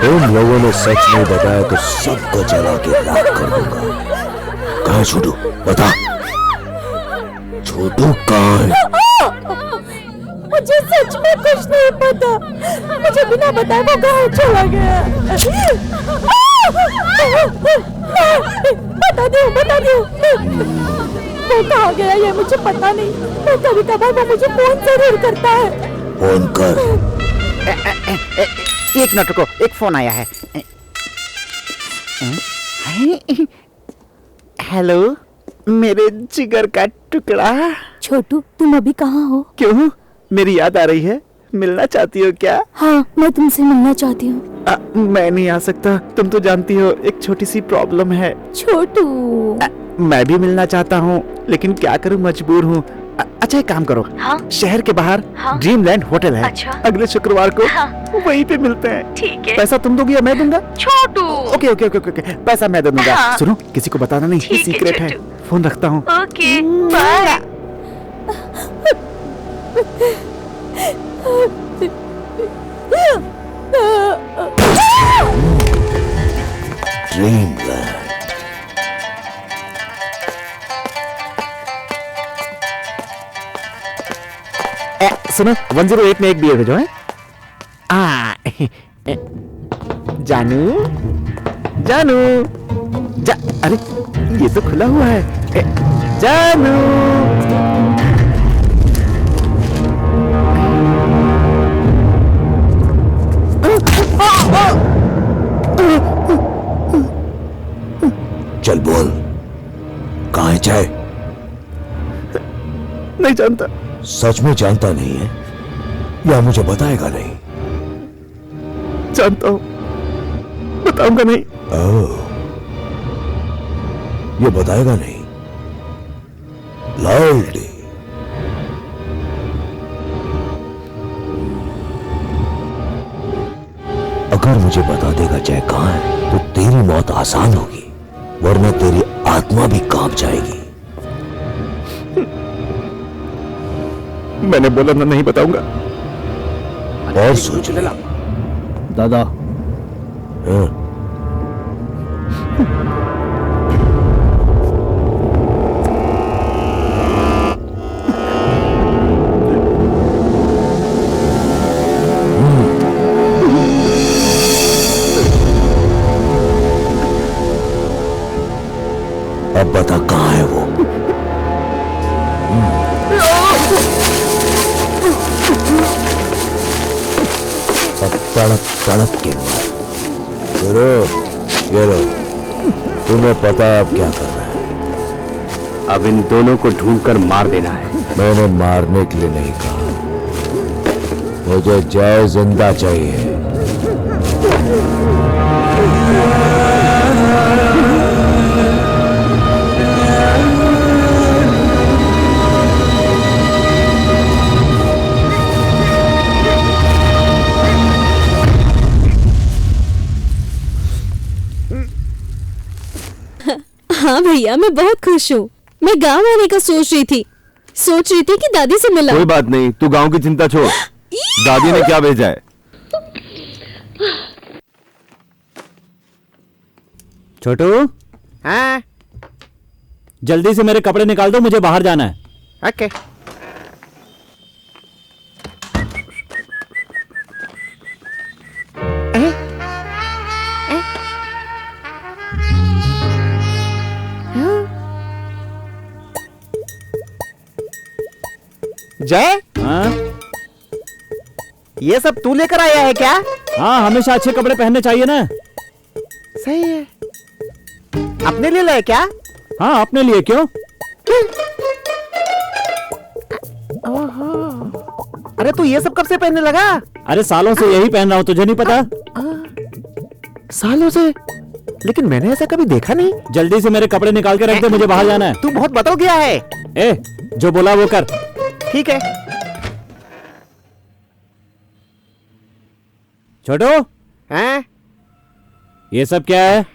उन लोगों ने सच नहीं बताया तो सबको जला के राख कर दूंगा। कहाँ है छोटू? बता, छोटू कहाँ है? मुझे सच में कुछ नहीं पता। मुझे बिना बताए वो कहाँ चला गया। बता दो वो कहाँ गया ये मुझे पता नहीं। तो कभी कभार वो मुझे फोन जरूर करता है। फोन कर। एक मिनट रुको, एक फोन आया है। हेलो मेरे जिगर का टुकड़ा। छोटू तुम अभी कहाँ हो? क्यों, मेरी याद आ रही है? मिलना चाहती हो क्या? हाँ मैं तुमसे मिलना चाहती हूँ। मैं नहीं आ सकता, तुम तो जानती हो एक छोटी सी प्रॉब्लम है। छोटू मैं भी मिलना चाहता हूँ लेकिन क्या करूँ, मजबूर हूँ। अच्छा एक काम करो, हाँ? शहर के बाहर हाँ? ड्रीमलैंड होटल है। अच्छा? अगले शुक्रवार को हाँ? वहीं पे मिलते हैं। ठीक है। पैसा तुम दोगी या मैं दूंगा? छोटू ओके ओके ओके ओके, पैसा मैं दे दूंगा। हाँ। सुनो, किसी को बताना नहीं, ये ठीक है, सीक्रेट है। छोटू। फोन रखता हूँ। Okay bye. ड्रीमलैंड। सुनो 108 में एक बियर भेजो है। जानू जानू अरे ये तो खुला हुआ है। जानू चल बोल, कहाँ है चाय? नहीं जानता। सच में जानता नहीं है या मुझे बताएगा नहीं? जानता हूँ, बताऊंगा नहीं। ओह, ये बताएगा नहीं। लॉयल्टी। अगर मुझे बता देगा जय कहाँ है तो तेरी मौत आसान होगी, वरना तेरी आत्मा भी कांप जाएगी। मैंने बोला ना नहीं बताऊंगा। और सोच ले दादा। हाँ। अब बता कहाँ है वो? अब तड़प तड़प के मार। गुरु, ये लो, तुम्हें पता है अब क्या करना है? अब इन दोनों को ढूंढकर मार देना है। मैंने मारने के लिए नहीं कहा, मुझे जय जिंदा चाहिए। हाँ भैया मैं बहुत खुश हूँ। मैं गांव आने का सोच रही थी कि दादी से मिला। कोई बात नहीं, तू गांव की चिंता छोड़। दादी ने क्या भेजा है? छोटू, हाँ जल्दी से मेरे कपड़े निकाल दो, मुझे बाहर जाना है। ओके। जय, हाँ ये सब तू लेकर आया है क्या? हाँ, हमेशा अच्छे कपड़े पहनने चाहिए ना। सही है। अपने लिए लाए क्या? हाँ, अपने लिए। क्यों? अरे तू ये सब कब से पहनने लगा? अरे सालों से यही पहन रहा हूँ, तुझे नहीं पता? सालों से? लेकिन मैंने ऐसा कभी देखा नहीं। जल्दी से मेरे कपड़े निकाल के रख दे, मुझे बाहर जाना है। तू बहुत बदल गया है। ए, जो बोला वो कर। ठीक है। छोटू, हैं? ये सब क्या है?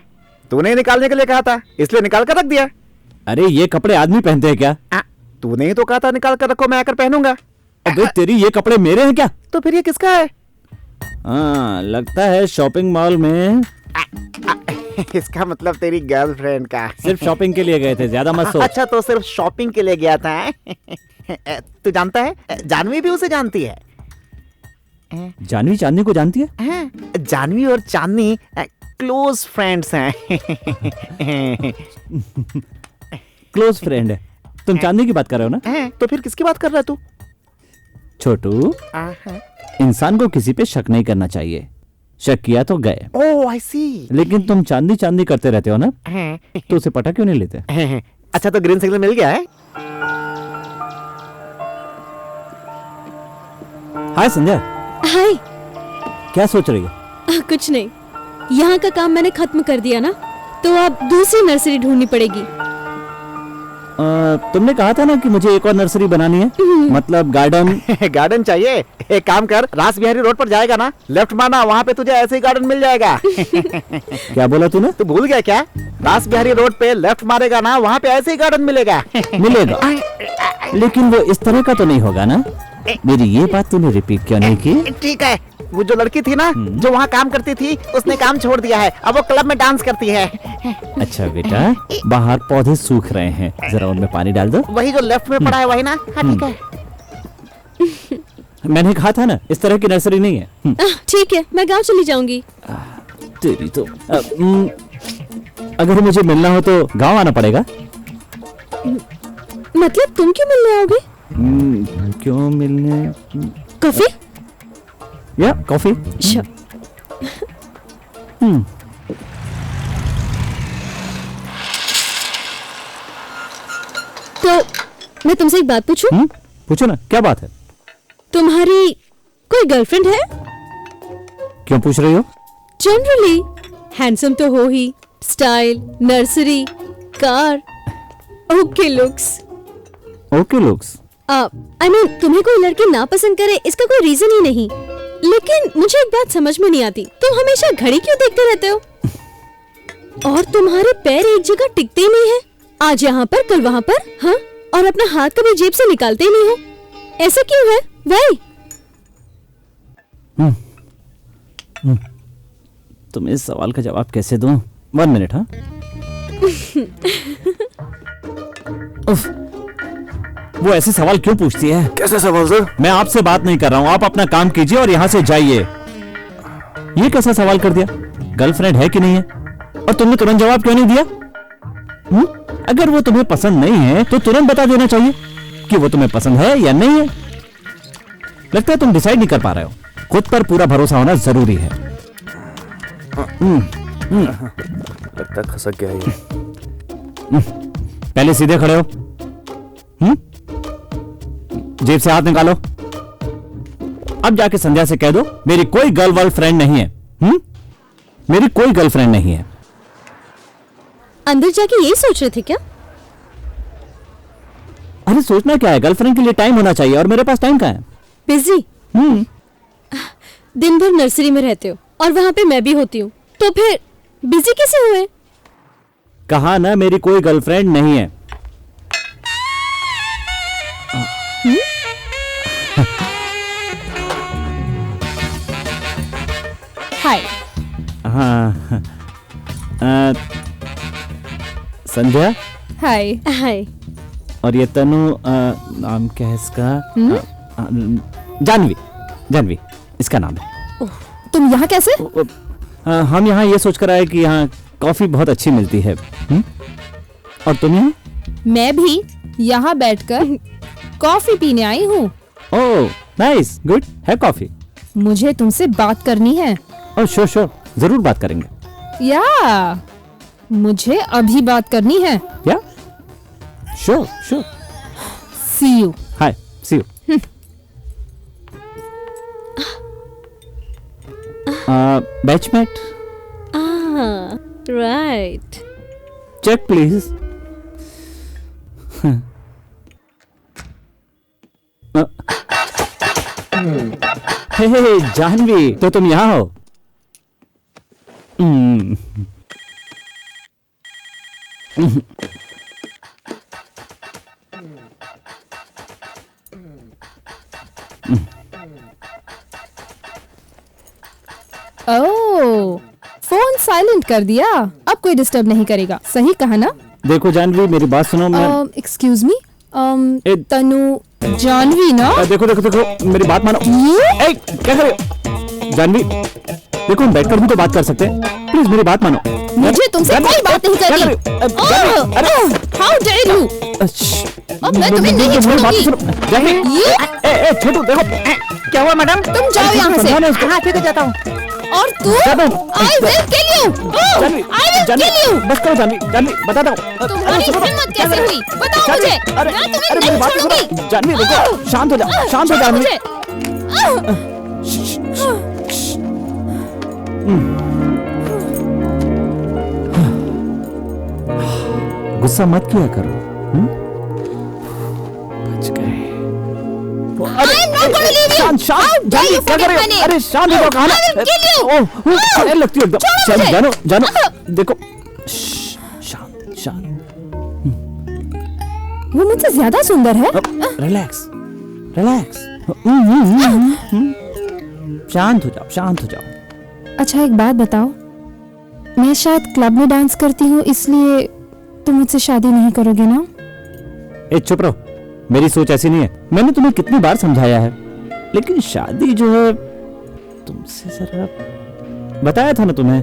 तूने निकालने के लिए कहा था, इसलिए निकाल कर रख दिया। अरे ये कपड़े आदमी पहनते हैं क्या? तूने ही तो कहा था निकाल कर रखो, मैं आकर पहनूंगा। अबे तेरी, ये कपड़े मेरे हैं क्या? तो फिर ये किसका है? हाँ, लगता है शॉपिंग मॉल में इसका मतलब तेरी गर्लफ्रेंड का। सिर्फ शॉपिंग के लिए गए थे, ज्यादा मत सोच। अच्छा, तो सिर्फ शॉपिंग के लिए गया था। तू जानता है, जानवी भी उसे जानती है। जानवी चांदनी को जानती है? हैं? जानवी और चांदनी क्लोज फ्रेंड्स हैं। क्लोज फ्रेंड है। तुम चांदनी की बात कर रहे हो ना? हैं? तो फिर किसकी बात कर रहा है तू? छोटू, इंसान को किसी पे शक नहीं करना चाहिए। शक किया तो गए। ओह, आई सी। लेकिन तुम चांदनी चांदनी करते रहते हो ना, तो उसे पटा क्यों नहीं लेते? अच्छा, तो ग्रीन सिग्नल मिल गया है? हाय संध्या, हाय। क्या सोच रही हो? कुछ नहीं, यहाँ का काम मैंने खत्म कर दिया ना, तो अब दूसरी नर्सरी ढूंढनी पड़ेगी। तुमने कहा था ना कि मुझे एक और नर्सरी बनानी है, मतलब गार्डन। गार्डन चाहिए? एक काम कर, रास बिहारी रोड पर जाएगा ना, लेफ्ट मारना, वहाँ पे तुझे ऐसे ही गार्डन मिल जाएगा। क्या बोला तूने? तू भूल गया क्या? रास बिहारी रोड पे लेफ्ट मारेगा ना, वहाँ पे ऐसे ही गार्डन मिलेगा। मिलेगा, लेकिन वो इस तरह का तो नहीं होगा ना। मेरी ये बात तूने रिपीट क्यों नहीं की? ठीक है, वो जो लड़की थी ना, जो वहाँ काम करती थी, उसने काम छोड़ दिया है, अब वो क्लब में डांस करती है। अच्छा बेटा, बाहर पौधे सूख रहे हैं, जरा उनमें पानी डाल दो। वही जो लेफ्ट में पड़ा है, वही ना? हाँ, ठीक है। मैंने कहा था ना, इस तरह की नर्सरी नहीं है। ठीक है, मैं गांव चली जाऊंगी। तेरी तो अगर मुझे मिलना हो तो गांव आना पड़ेगा। मतलब तुम क्यों मिलने आओगे? क्यों मिलने? कॉफी? या कॉफी? Sure. तो मैं तुमसे एक बात पूछूं? पूछो ना, क्या बात है? तुम्हारी कोई गर्लफ्रेंड है? क्यों पूछ रही हो? जनरली हैंडसम तो हो ही, style, nursery, car, okay looks. Okay looks? I mean तुम्हें कोई लड़की ना पसंद करे इसका कोई रीजन ही नहीं, लेकिन मुझे एक बात समझ में नहीं आती, तुम हमेशा घड़ी क्यों देखते रहते हो? और तुम्हारे पैर एक जगह टिकते ही नहीं है, आज यहाँ पर कल वहाँ पर, हाँ? और अपना हाथ कभी जेब से निकालते ही नहीं हो, ऐसा क्यों है? भाई तुम इस सवाल का जवाब कैसे दूं? 1 मिनट। हाँ, उफ, वो ऐसे सवाल क्यों पूछती है? कैसे सवाल सर? मैं आपसे बात नहीं कर रहा हूँ, आप अपना काम कीजिए और यहाँ से जाइए। ये कैसा सवाल कर दिया? गर्लफ्रेंड है कि नहीं है? और तुमने तुरंत जवाब क्यों नहीं दिया? अगर वो तुम्हें पसंद नहीं है तो तुरंत बता देना चाहिए कि वो तुम्हें पसंद है या नहीं है। लगता है तुम डिसाइड नहीं कर पा रहे हो। खुद पर पूरा भरोसा होना जरूरी है। लगता खसक गया ये। पहले सीधे खड़े हो। जेब से हाथ निकालो। अब जाके संध्या से कह दो मेरी कोई गर्ल फ्रेंड नहीं है। मेरी कोई गर्लफ्रेंड नहीं है। अंदर जाके यही सोच रहे थे क्या? अरे सोचना क्या है, गर्लफ्रेंड के लिए टाइम होना चाहिए और मेरे पास टाइम कहाँ है? बिजी? दिन भर नर्सरी में रहते हो और वहाँ पे मैं भी होती हूँ, तो फिर बिजी कैसे हुए? कहा ना मेरी कोई गर्लफ्रेंड नहीं है। हाय। हाँ, संध्या। हाय। हाय। और ये तनु, नाम क्या है इसका? जानवी। जानवी इसका नाम है। तुम यहाँ कैसे? हम यहाँ ये सोच कर आए कि यहाँ कॉफी बहुत अच्छी मिलती है। और तुम यहाँ? मैं भी यहाँ बैठकर कॉफी पीने आई हूँ। Oh nice, good. है कॉफी? मुझे तुमसे बात करनी है। ओह श्योर श्योर, जरूर बात करेंगे। या मुझे अभी बात करनी है। Yeah sure sure. See you. Hi, see you. Batchmate. Right. Check please. Hey Janvi, तो तुम यहाँ हो? ओह, फोन साइलेंट कर दिया, अब कोई डिस्टर्ब नहीं करेगा, सही कहा ना? देखो जानवी, मेरी बात सुनो। मैं एक्सक्यूज मी, ए- तनु जानवी ना? देखो देखो देखो, मेरी बात मानो। ये? ए, क्या कर रहे हो? जानवी, देखो हम बैठकर भी तो बात कर सकते हैं, प्लीज मेरी बात मानो। मुझे तुमसे जानवी, कोई बात नहीं क्या करनी। कर रहे हो? जानवी, अरे हाउ डेयर यू? अब मैं तुम्हें नहीं मेरी बात छोड़ूंगी। सुनो। जानवी, ये? छोटू देखो, क्या हुआ मैडम? तुम जाओ यहाँ से। हाँ ठीक है, जाता हूँ। और तू? I will kill you. Oh, Janvi, I will Janvi, kill you. बस करो जानवी, जानवी बताता हूँ। तुम्हारी हिम्मत कैसे हुई? बताओ मुझे। अरे मैं तुम्हें अरे नहीं मेरी बात तो छोड़ूंगी। सुनो। जानवी देखो, शांत हो जाओ, शांत हो छोड़ो जानवी। मुझे। गुस्सा मत किया करो। बच गए। I am not going to leave you. शांत शांत How dare जानवी, you क्या कर forget रहे my हो? name? अरे शांत हो जाओ, कहाँ I will kill you. ओह अरे लगती है एकदम। छोड़ो चल, मुझे। जानो जानो, देखो शांत शांत। वो मुझसे ज्यादा सुंदर है। रिलैक्स रिलैक्स, शांत हो जाओ, शांत हो जाओ। अच्छा एक बात बताओ, मैं शायद क्लब में डांस करती हूँ इसलिए तुम मुझसे शादी नहीं करोगे ना? ए चुप रहो, मेरी सोच ऐसी नहीं है। मैंने तुम्हें कितनी बार समझाया है, लेकिन शादी जो है तुमसे जरा बताया था ना तुम्हें।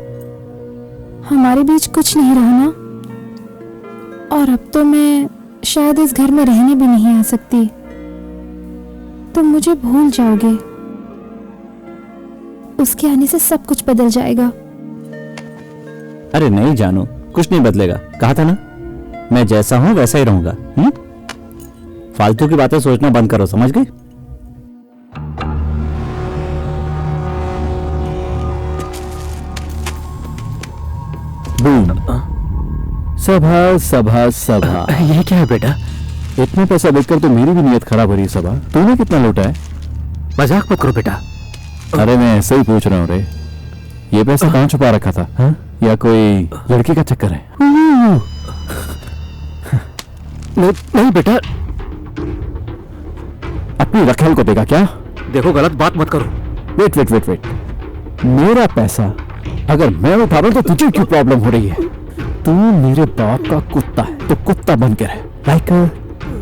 हमारे बीच कुछ नहीं रहा ना, और अब तो मैं शायद इस घर में रहने भी नहीं आ सकती। तुम मुझे भूल जाओगे, उसके आने से सब कुछ बदल जाएगा। अरे नहीं जानो, कुछ नहीं बदलेगा, कहा था ना, मैं जैसा हूं वैसा ही रहूंगा। फालतू की बातें सोचना बंद करो, समझ गए? सभा सभा सभा। ये क्या है बेटा? इतना पैसा देखकर तो मेरी भी नीयत खराब हो रही है। सभा, तूने कितना लूटा है? मजाक मत करो बेटा। अरे मैं ऐसे ही पूछ रहा हूँ रे। ये पैसा कहाँ छुपा रखा था? या कोई लड़की का चक्कर है? नहीं बेटा, अपनी रखेल को देगा क्या? देखो गलत बात मत करो। वेट वेट वेट वेट, मेरा पैसा अगर मैं उठा रहा हूं तो तुझे क्यों प्रॉब्लम हो रही है? तू मेरे बाप का कुत्ता है तो कुत्ता बन के रहे, लाइक अ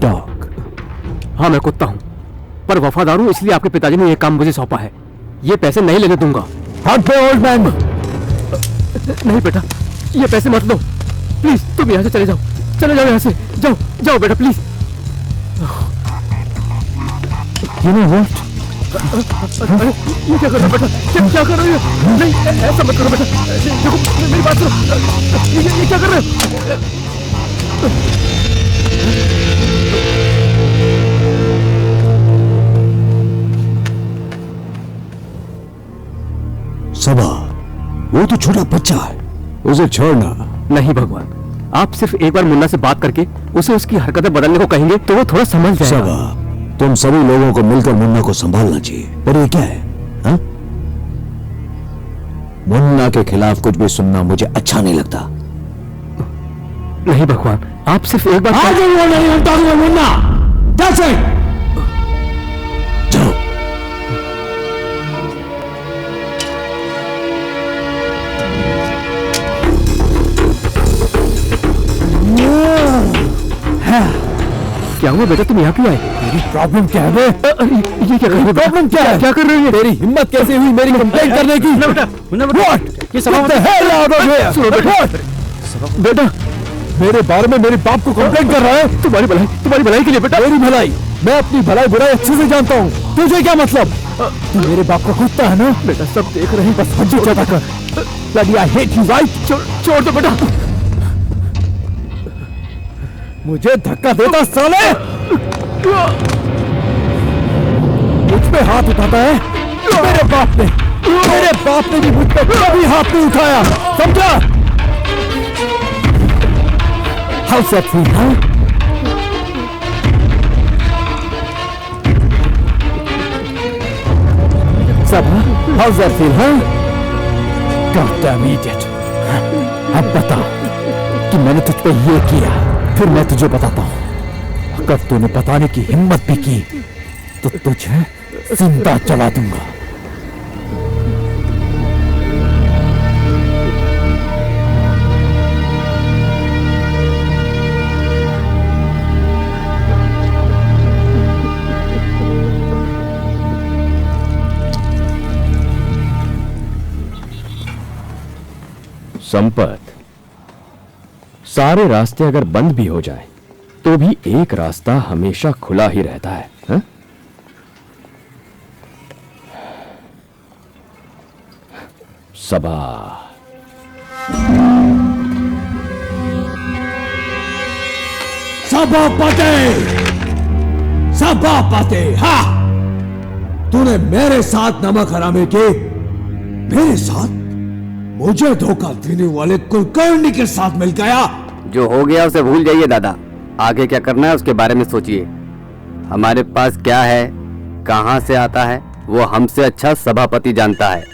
डॉग। हाँ मैं कुत्ता हूँ, पर वफादार हूँ, इसलिए आपके पिताजी ने यह काम मुझे सौंपा है। ये पैसे नहीं लेने दूंगा। हट पे ओल्ड मैन। नहीं बेटा, ये पैसे मत लो प्लीज। तुम यहाँ से चले जाओ, चले जाओ यहाँ से, जाओ जाओ बेटा प्लीज। यू नो व्हाट, ये क्या कर रहे हो बेटा? क्या कर रहे हो? नहीं ऐसा मत करो बेटा। देखो मेरी बात सुनो, ये क्या कर रहे हो? सबा, वो तो छोटा बच्चा है, उसे छोड़ना। नहीं भगवान, आप सिर्फ एक बार मुन्ना से बात करके उसे उसकी हरकतें बदलने को कहेंगे तो वो थोड़ा समझ जाएगा। सबा, तुम सभी लोगों को मिलकर मुन्ना को संभालना चाहिए। पर ये क्या है? हा? मुन्ना के खिलाफ कुछ भी सुनना मुझे अच्छा नहीं लगता। नहीं भगवान, आप सिर्फ एक बार आगे वो नहीं हटा दूंगा मुन्ना। कैसे? जाओ। क्या हुआ बेटा, तुम यहाँ क्यों आए? तेरी प्रॉब्लम क्या है बे? ये क्या कर रहे हो? प्रॉब्लम क्या है? क्या कर रहे हो? तेरी हिम्मत कैसे हुई मेरी कंप्लेंट करने की? What? ये सब Get the hell out of here! सुनो बेटा। What? बेटा मेरे बारे में मेरे बाप को कंप्लेंट कर रहा है? तुम्हारी भलाई के लिए बेटा। मेरी भलाई? मैं अपनी भलाई बुराई अच्छे से जानता हूँ, तुझे क्या मतलब? तू मेरे बाप का कुत्ता है ना? बेटा सब देख रहे हैं, बस हड्डी चौथा कर। Bloody I hate you, right? छोड़ दो बेटा। मुझे धक्का देता साले! मुझ पे हाथ उठाता है? मेरे बाप ने भी मुझ पे कभी हाथ नहीं उठाया, समझा? How's that feel, huh? Sabha, how's that feel, huh? God damn idiot. अब बता कि मैंने तुझ पे ये किया, फिर मैं तुझे बताता हूं। अगर तूने बताने की हिम्मत भी की तो तुझे जिंदा जला दूंगा। संपत, सारे रास्ते अगर बंद भी हो जाए तो भी एक रास्ता हमेशा खुला ही रहता है, हा? सबा सभापति, हाँ, तूने मेरे साथ नमक हरामे के, मेरे साथ मुझे धोखा देने वाले कुलकर्णी के साथ मिल गया। जो हो गया उसे भूल जाइए दादा, आगे क्या करना है उसके बारे में सोचिए। हमारे पास क्या है, कहां से आता है, वो हमसे अच्छा सभापति जानता है।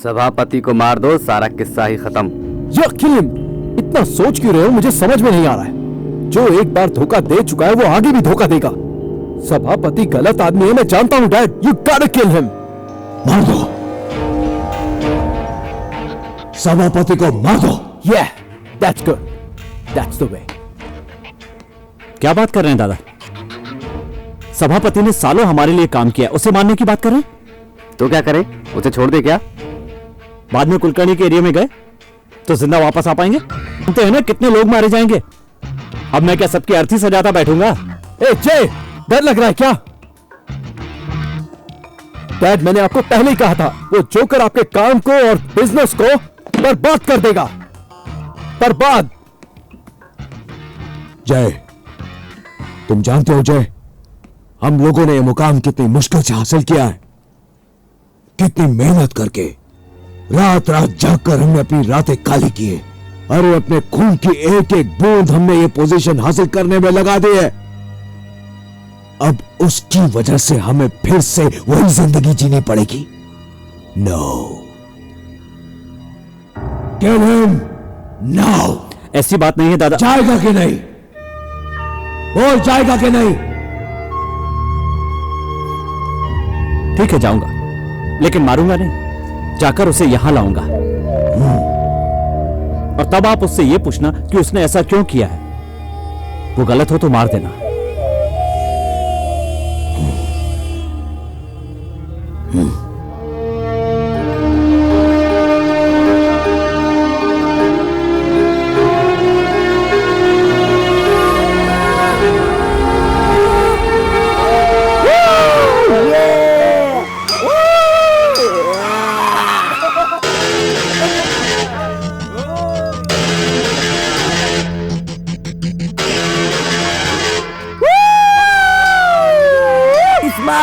सभापति को मार दो, सारा किस्सा ही खत्म। या किलिम, इतना सोच क्यों रहे हो, मुझे समझ में नहीं आ रहा है। जो एक बार धोखा दे चुका है वो आगे भी धोखा देगा। सभापति गलत आदमी है, मैं जानता हूं dad. You got kill him. मार दो, सभापति को मार दो। Yeah, that's good. That's the way. क्या बात कर रहे हैं दादा? सभापति ने सालों हमारे लिए काम किया, उसे मारने की बात कर रहे हैं? तो क्या करें, उसे छोड़ दे क्या? बाद में कुलकर्णी के एरिया में गए तो जिंदा वापस आ पाएंगे? जानते हैं ना कितने लोग मारे जाएंगे। अब मैं क्या सबकी अर्थी सजाता बैठूंगा? ए जय, डर लग रहा है क्या? डैड, मैंने आपको पहले ही कहा था, वो जोकर आपके काम को और बिजनेस को बर्बाद कर देगा। बर्बाद। जय, तुम जानते हो जय, हम लोगों ने ये मुकाम कितनी मुश्किल से हासिल किया है। कितनी मेहनत करके, रात रात जागकर हमने अपनी रातें काली की है। अरे अपने खून की एक एक बूंद हमने ये पोजीशन हासिल करने में लगा दी है। अब उसकी वजह से हमें फिर से वही जिंदगी जीनी पड़ेगी। No, kill him now. ऐसी बात नहीं है दादा। जाएगा कि नहीं? बोल, जाएगा कि नहीं? ठीक है, जाऊंगा, लेकिन मारूंगा नहीं। जाकर उसे यहां लाऊंगा और तब आप उससे यह पूछना कि उसने ऐसा क्यों किया है। वो गलत हो तो मार देना।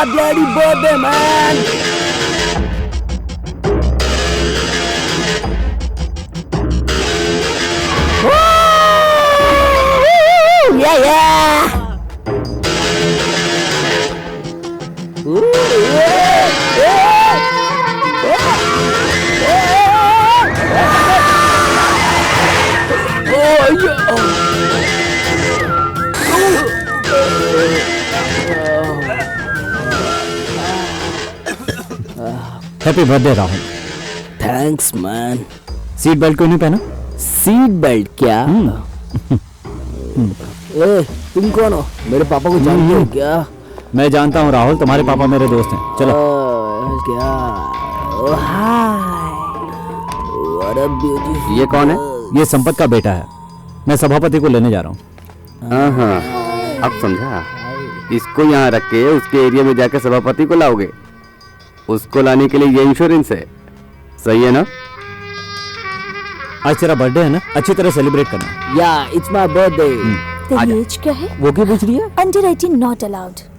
Bloody birthday, man! Woo! Yeah, yeah! Ooh, yeah, yeah! Oh, yeah! Happy birthday Rahul. Thanks man. Seat belt क्यों नहीं पहना? सीट बेल्ट क्या? ए, तुम कौन हो? मेरे पापा को जानते हो क्या? मैं जानता हूँ राहुल, तुम्हारे पापा मेरे दोस्त हैं। चलो। क्या? ओह हाय, व्हाट अ ब्यूटीफुल। ये कौन है? ये संपत का बेटा है। मैं सभापति को लेने जा रहा हूँ। हाँ, अब समझा। इसको यहाँ रख के उसके एरिया में जाकर सभापति को लाओगे। उसको लाने के लिए ये इंश्योरेंस है, सही है ना? आज तेरा बर्थडे है ना, अच्छी तरह सेलिब्रेट करना। या, इट्स माय बर्थडे। तेरी एज क्या है? वो क्यों पूछ रही है? Under 18 not allowed.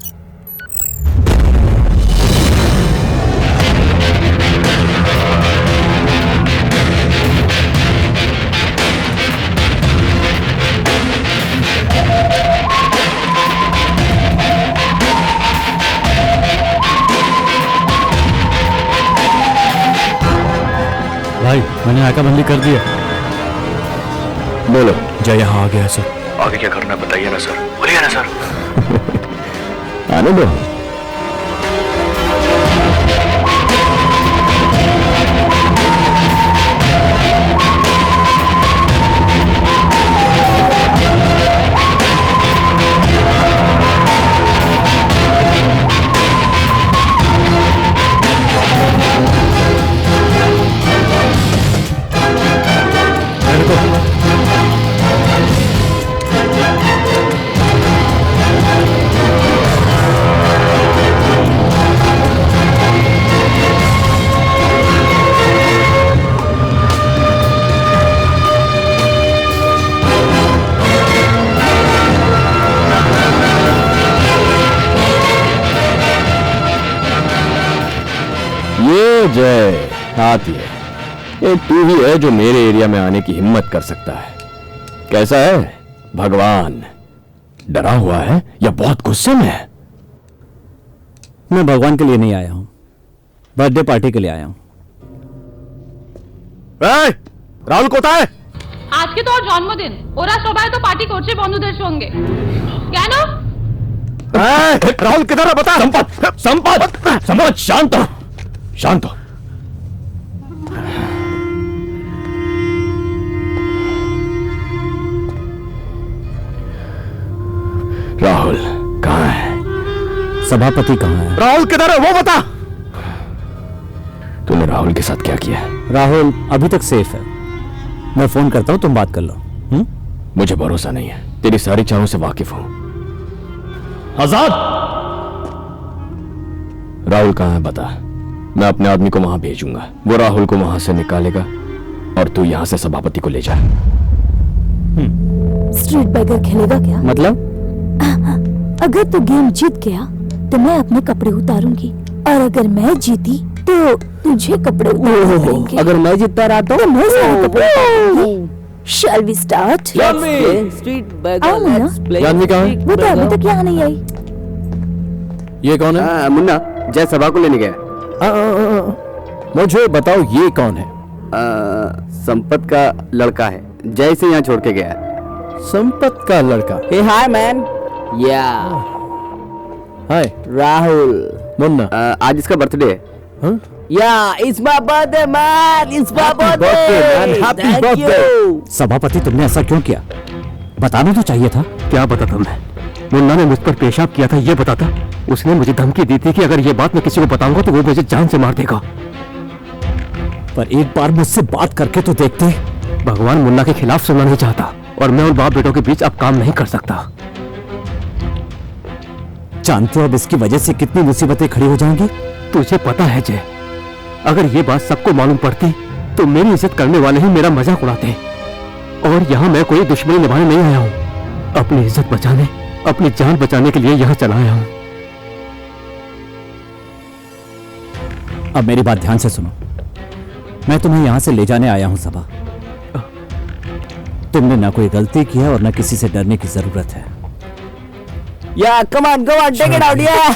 भाई, मैंने नाकाबंदी कर दिया। बोलो। जय यहाँ आ गया सर। आगे क्या करना बताइए ना सर, बोलिए ना सर। आने दो। जय आती है। एक तू ही है जो मेरे एरिया में आने की हिम्मत कर सकता है। कैसा है भगवान? डरा हुआ है या बहुत गुस्से में है? मैं भगवान के लिए नहीं आया हूं, बर्थडे पार्टी के लिए आया हूं। রাহুল কোথায়? আজকে তো ওর জন্মদিন, ওরা সবাই তো পার্টি করছে বন্ধুদের সঙ্গে। কেন? राहुल किधर है बता। संपत संपत संपत शांत हो, शांत हो। राहुल कहाँ है? सभापति कहाँ है? राहुल किधर है वो बता। तूने राहुल के साथ क्या किया? राहुल अभी तक सेफ है, मैं फोन करता हूं, तुम बात कर लो। मुझे भरोसा नहीं है, तेरी सारी चाहों से वाकिफ हूं। आजाद, राहुल कहाँ है बता, मैं अपने आदमी को वहां भेजूंगा, वो राहुल को वहां से निकालेगा और तू यहां से सभापति को ले जा। स्ट्रीट बैगर खेलेगा क्या? मतलब? अगर तू गेम जीत गया तो मैं अपने कपड़े उतारूंगी, और अगर मैं जीती तो तुझे कपड़े उतारने पड़ेंगे। अगर मैं जीतता रहा तो मैं सारे कपड़े उतारूंगी। Shall we start? आओ मुन्ना। जानवी कहाँ है? वो तो अभी तक यहाँ नहीं आई। ये कौन है? मुन्ना जय सभा को लेने गया। मुझे बताओ ये कौन है? संपत का लड़का है, जय से यहाँ छोड़ के गया है। संपत का लड़का? Hey, hi man. Yeah. हाय Rahul. मुन्ना। आज इसका बर्थडे है। हाँ? Yeah, it's my birthday man. It's my birthday. birthday, man. Happy Thank birthday. you. सभापति तुमने ऐसा क्यों किया? बताना तो चाहिए था। क्या बताता मैं? मुन्ना ने मुझ पर पेशाब किया था, ये बताता। उसने मुझे धमकी दी थी कि अगर ये बात मैं किसी को बताऊंगा तो वो मुझे जान से मार देगा। पर एक बार मुझसे बात करके तो देखते। भगवान मुन्ना के खिलाफ सुनना नहीं चाहता, और मैं उन बाप बेटों के बीच अब काम नहीं कर सकता। जानते हो अब इसकी वजह से कितनी मुसीबतें खड़ी हो जाएंगी? तुझे पता है जय, अगर ये बात सबको मालूम पड़ती तो मेरी इज्जत करने वाले ही मेरा मजाक उड़ाते। और यहाँ मैं कोई दुश्मनी निभाने नहीं आया हूँ, अपनी इज्जत बचाने, अपनी जान बचाने के लिए यहाँ चला आया हूँ। अब मेरी बात ध्यान से सुनो, मैं तुम्हें यहां से ले जाने आया हूं सभा। तुमने ना कोई गलती की है और ना किसी से डरने की जरूरत है। Yeah, come on, go on, take it out, yeah.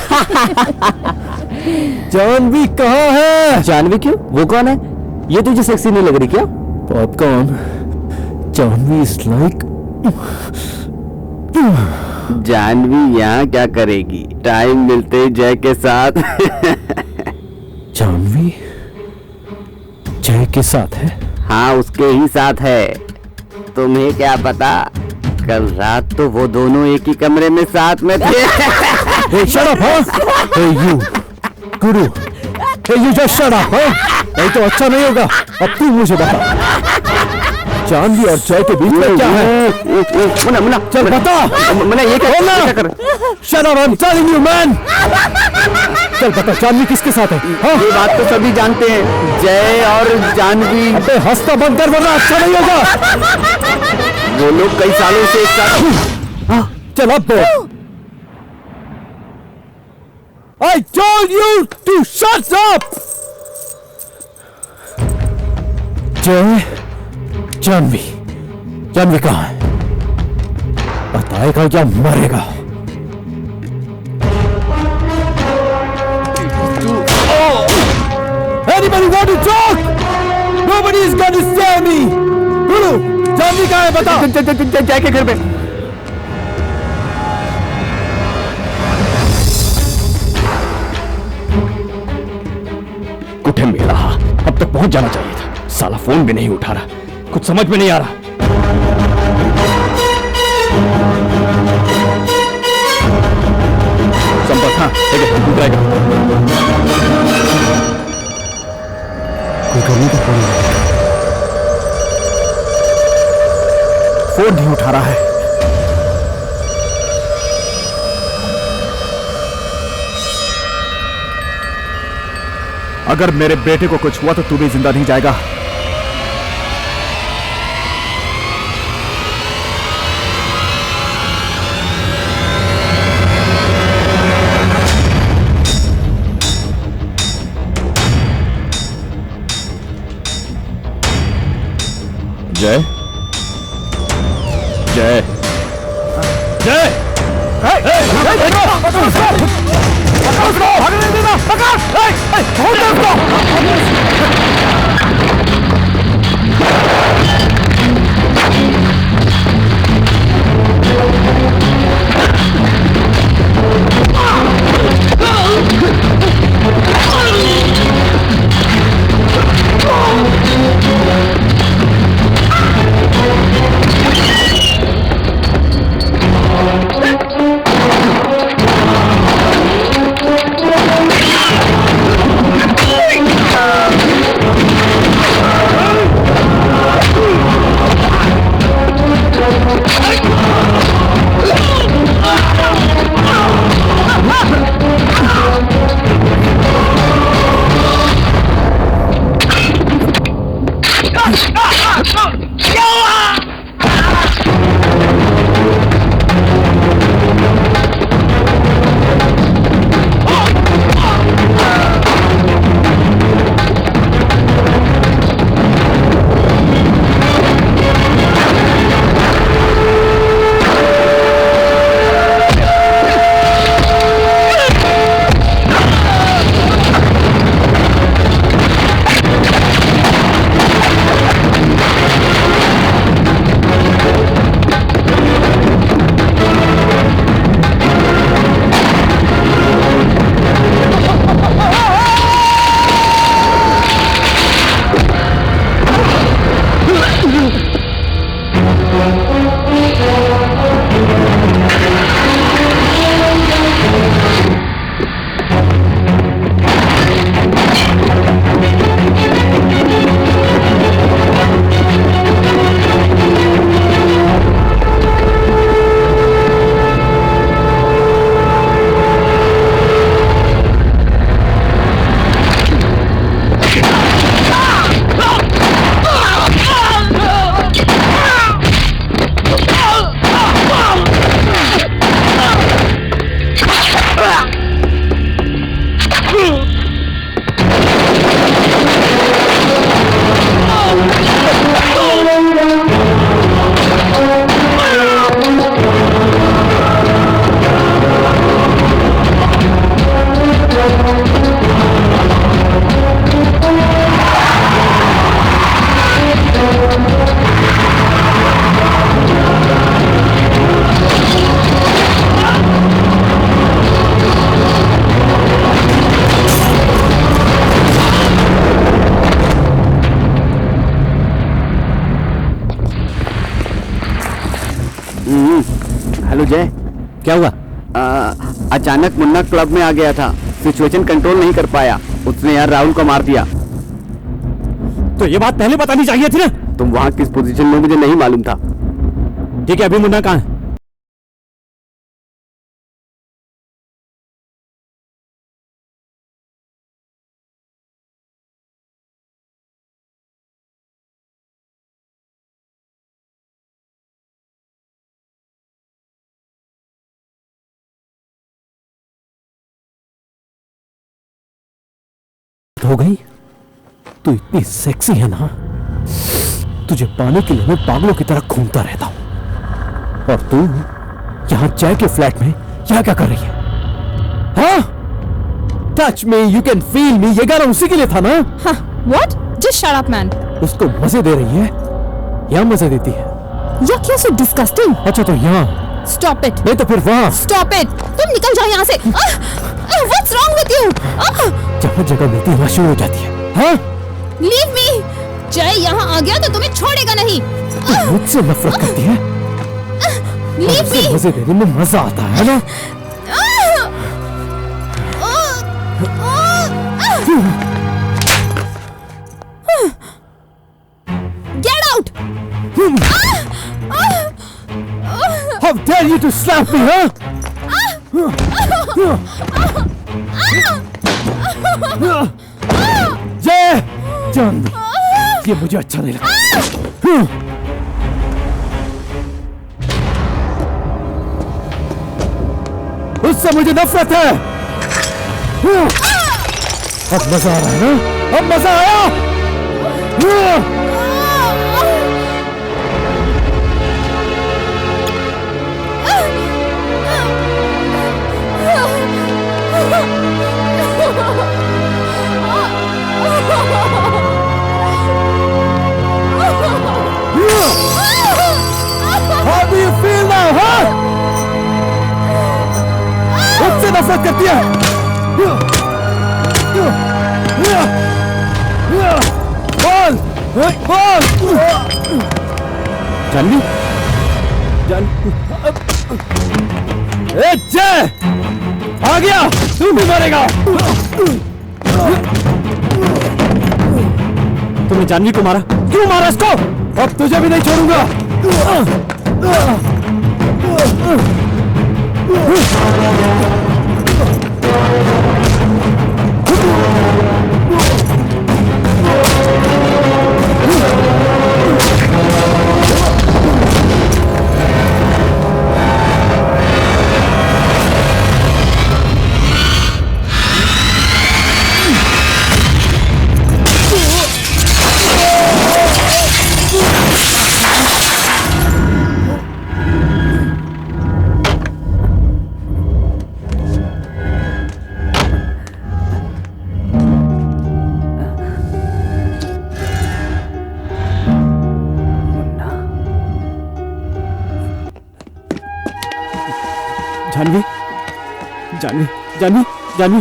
Janvi कहाँ है? जानवी क्यों? वो कौन है? ये तुझे सेक्सी नहीं लग रही क्या? Popcorn. Janhvi is like. Janhvi यहाँ क्या करेगी? टाइम मिलते ही जय के साथ। जानवी जय के साथ है? हाँ, उसके ही साथ है। तुम्हें क्या पता, कल रात तो वो दोनों एक ही कमरे में साथ में थे। Hey, shut up, huh? Hey, you, Guru. Hey, you just shut up, huh? नहीं तो अच्छा नहीं होगा। अब तू मुझे बता, जानवी और जय के बीच में क्या है? मुन्ना मुन्ना चल बता। मुन्ना ये क्या कर? Shut up, I'm telling you, man. चल बता, जानवी किसके साथ है? हाँ? ये बात तो सभी जानते हैं, जय और जानवी। अबे हंसता बंद कर वरना अच्छा नहीं होगा। वो लोग कई सालों से एक साथ। चल अब बोल। I told you to shut up. जय, जानवी, जानवी कहाँ है? बताएगा या मरेगा? Anybody want to talk? Nobody is going to stay me. गुरु, जानवी कहाँ है बता? जय के घर में। कुठे मेरा, अब तक पहुंच जाना चाहिए था। साला फोन भी नहीं उठा रहा, कुछ समझ में नहीं आ रहा। संपर्क, हाँ ठीक है, उतरेगा। कोई करने का फोन नहीं उठा रहा है। अगर मेरे बेटे को कुछ हुआ तो तू भी जिंदा नहीं जाएगा। जय जय जय हेलो जय, क्या हुआ? अचानक मुन्ना क्लब में आ गया था, सिचुएशन कंट्रोल नहीं कर पाया, उसने यार राहुल को मार दिया। तो ये बात पहले बतानी चाहिए थी ना। तुम वहाँ किस पोजीशन में मुझे नहीं मालूम था। ठीक है, अभी मुन्ना कहाँ है? हो गई? तू इतनी सेक्सी है ना, तुझे पाने के लिए मैं पागलों की तरह घूमता रहता हूं। और तू यहां जय के फ्लैट में क्या क्या कर रही है? हाँ? Touch me, you can feel me, ये गाना उसी के लिए था ना? हाँ, what? Just shut up, man. उसको मजे दे रही है या मजे देती है? Yuck, you're so disgusting. अच्छा तो यहाँ Stop it. नहीं तो फिर वहां। Stop it. तुम निकल जाओ यहाँ से। What's wrong with you? जगह जगह मिलती हवा शुरू हो जाती है। हाँ? Leave me. जय यहाँ आ गया तो तुम्हें छोड़ेगा नहीं। तू मुझसे नफरत करती है? Leave me. मजे देने में मजा आता है ना? Get out. How dare you to slap me, huh? जय, जान दे, ये मुझे अच्छा नहीं लगा। उससे मुझे नफरत है। अब मजा आ रहा है ना? अब मजा आया? नफरत करती है। बोल बोल। जानवी, ए जय, आ गया, तू भी मरेगा। तुमने जानवी को मारा? क्यों मारा इसको? अब तुझे भी नहीं छोड़ूंगा। जानवी, जानवी, जानवी, जानवी,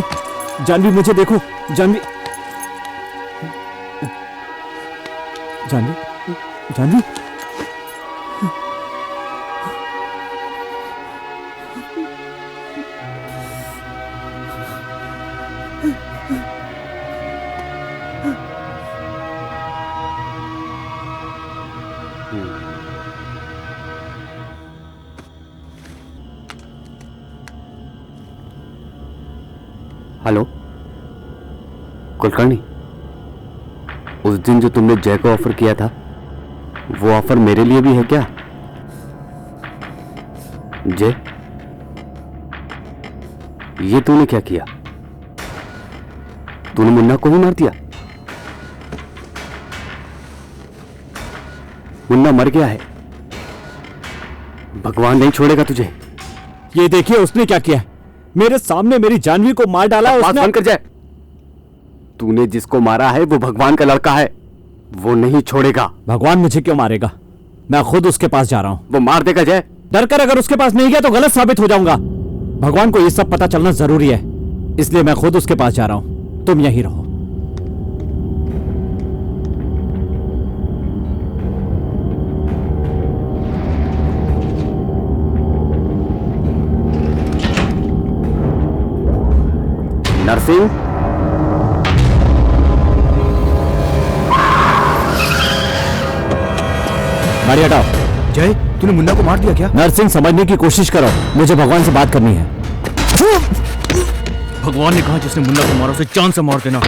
जानवी, मुझे देखो। जानवी, जानवी, जानवी। हेलो कुलकर्णी, उस दिन जो तुमने जय को ऑफर किया था, वो ऑफर मेरे लिए भी है क्या? जय, ये तूने क्या किया? तूने मुन्ना को ही मार दिया। मुन्ना मर गया है, भगवान नहीं छोड़ेगा तुझे। ये देखिए उसने क्या किया, मेरे सामने मेरी जानवी को मार डाला। उसने बंद कर जाए। तूने जिसको मारा है वो भगवान का लड़का है, वो नहीं छोड़ेगा। भगवान मुझे क्यों मारेगा? मैं खुद उसके पास जा रहा हूं। वो मार देगा जय। डर कर अगर उसके पास नहीं गया तो गलत साबित हो जाऊंगा। भगवान को ये सब पता चलना जरूरी है, इसलिए मैं खुद उसके पास जा रहा हूं। तुम यहीं रहो। नरसिंह, गाड़ी हटाओ। जय, तूने मुन्ना को मार दिया क्या? नरसिंह, समझने की कोशिश करो, मुझे भगवान से बात करनी है। भगवान ने कहा जिसने मुन्ना को मारा उसे जान से मार देना।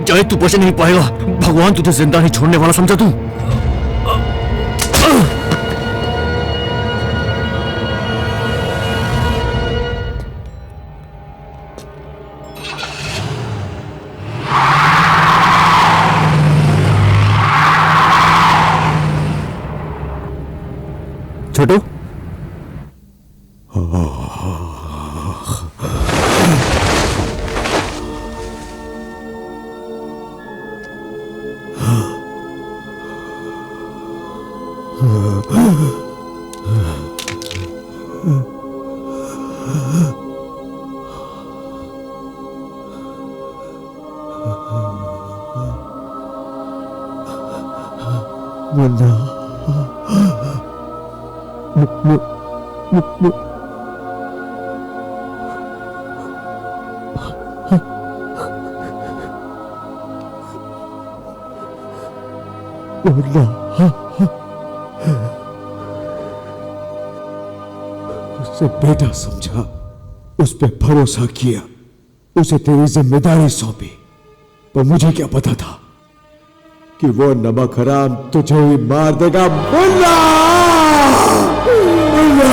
जय, तू बच नहीं पाएगा। भगवान तुझे जिंदा नहीं छोड़ने वाला, समझा तू? छोटू, मुन्ना उसे बेटा समझा, उस पे भरोसा किया, उसे तेरी जिम्मेदारी सौंपी, पर मुझे क्या पता था कि वो नमक हराम तुझे ही मार देगा। मुन्ना! मुन्ना!